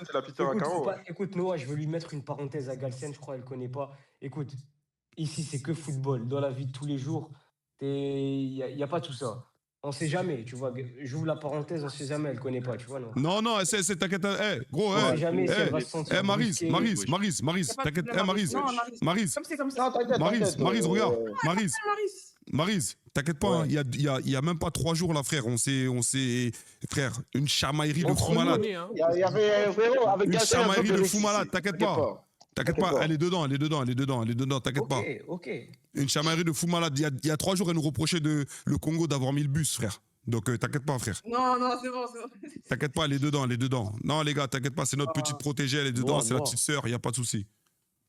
c'est la pizza à carreaux. Écoute, Noah, je veux lui mettre une parenthèse à Galsen, je crois qu'elle ne connaît pas. Écoute, ici, c'est que football. Dans la vie de tous les jours, il n'y a pas tout ça. On ne sait jamais, tu vois. J'ouvre la parenthèse, on ne sait jamais, elle ne connaît pas, tu vois. Non, t'inquiète. Gros, Maryse, t'inquiète. Maryse, regarde. Maryse, t'inquiète pas, il y a même pas 3 jours là, frère, on s'est frère, une chamaillerie de fou malade. Il y avait avec une chamaillerie de fou malade, t'inquiète pas, elle est dedans, t'inquiète pas. Ok. Une chamaillerie de fou malade, il y a 3 jours, elle nous reprochait le Congo d'avoir mis le bus, frère. Donc t'inquiète pas, frère. Non, c'est bon. T'inquiète pas, elle est dedans. Non, les gars, t'inquiète pas, c'est notre petite protégée, elle est dedans, c'est la petite sœur, il y a pas de souci.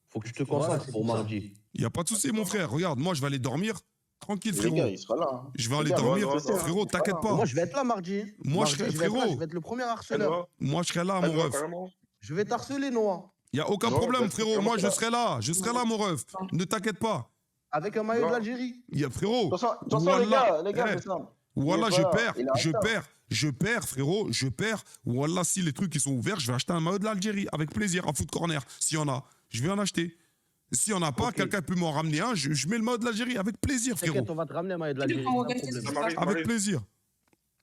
Faut que tu te concentres pour mardi. Il y a pas de souci, mon frère. Regarde, moi, je vais aller dormir. Tranquille, frérot. Les gars, il sera là. Je vais aller dormir. Frérot, t'inquiète pas. Moi, je vais être là mardi. Moi, je serai, frérot. Je vais être le premier harceleur. Moi, je serai là, mon ref. Je vais t'harceler, Noah. Il n'y a aucun problème, frérot. Moi, je serai là. Je serai là, mon ref. Ne t'inquiète pas. Avec un maillot de l'Algérie. Frérot. De toute façon, les gars, c'est simple. Voilà, je perds, frérot. Je perds. Voilà, si les trucs ils sont ouverts, je vais acheter un maillot de l'Algérie. Avec plaisir, un foot corner. S'il y en a, je vais en acheter. S'il n'y en a pas, quelqu'un peut m'en ramener un, je mets le maillot de l'Algérie avec plaisir, frérot. T'inquiète, on va te ramener un maillot de l'Algérie. Avec plaisir.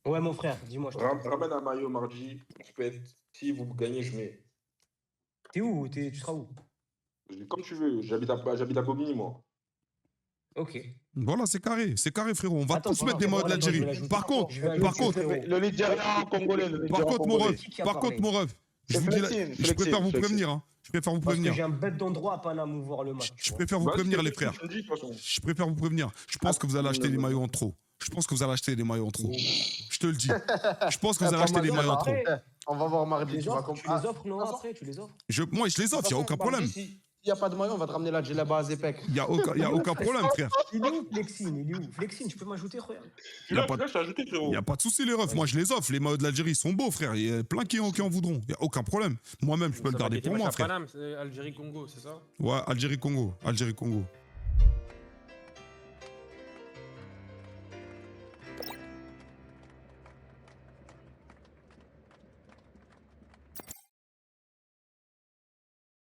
Ouais, mon frère, dis-moi. Ramène un maillot mardi, je pète. Si vous gagnez, je mets. T'es où? Tu seras où? Comme tu veux, j'habite à Bobigny, moi. Ok. Voilà, c'est carré, frérot. On va tous mettre des maillots de l'Algérie. Par contre, le Nigérian congolais. Par contre, mon ref, je préfère vous prévenir. Hein. Je préfère vous prévenir. Parce que j'ai un bête d'endroit à Paname où voir le match. Je préfère vous prévenir, les frères. Je préfère vous prévenir. Je pense que vous allez acheter des maillots en trop. Je pense que vous allez acheter des maillots en trop. Je te le dis. Je pense que vous allez acheter des maillots en trop. On va voir mardi. Tu les offres, non, après, tu les offres? Moi, je les offre, il n'y a aucun problème. S'il n'y a pas de maillot, on va te ramener la djellaba à Zepek. Il n'y a aucun problème, frère. Il est où, Flexine? Flexine, tu peux m'ajouter, regarde. Il n'y a pas de souci, les refs. Moi, je les offre. Les maillots de l'Algérie, ils sont beaux, frère. Il y a plein qui en voudront. Il n'y a aucun problème. Moi-même, je peux le garder pour moi, frère. Algérie-Congo, c'est ça? Ouais, Algérie-Congo. Algérie-Congo.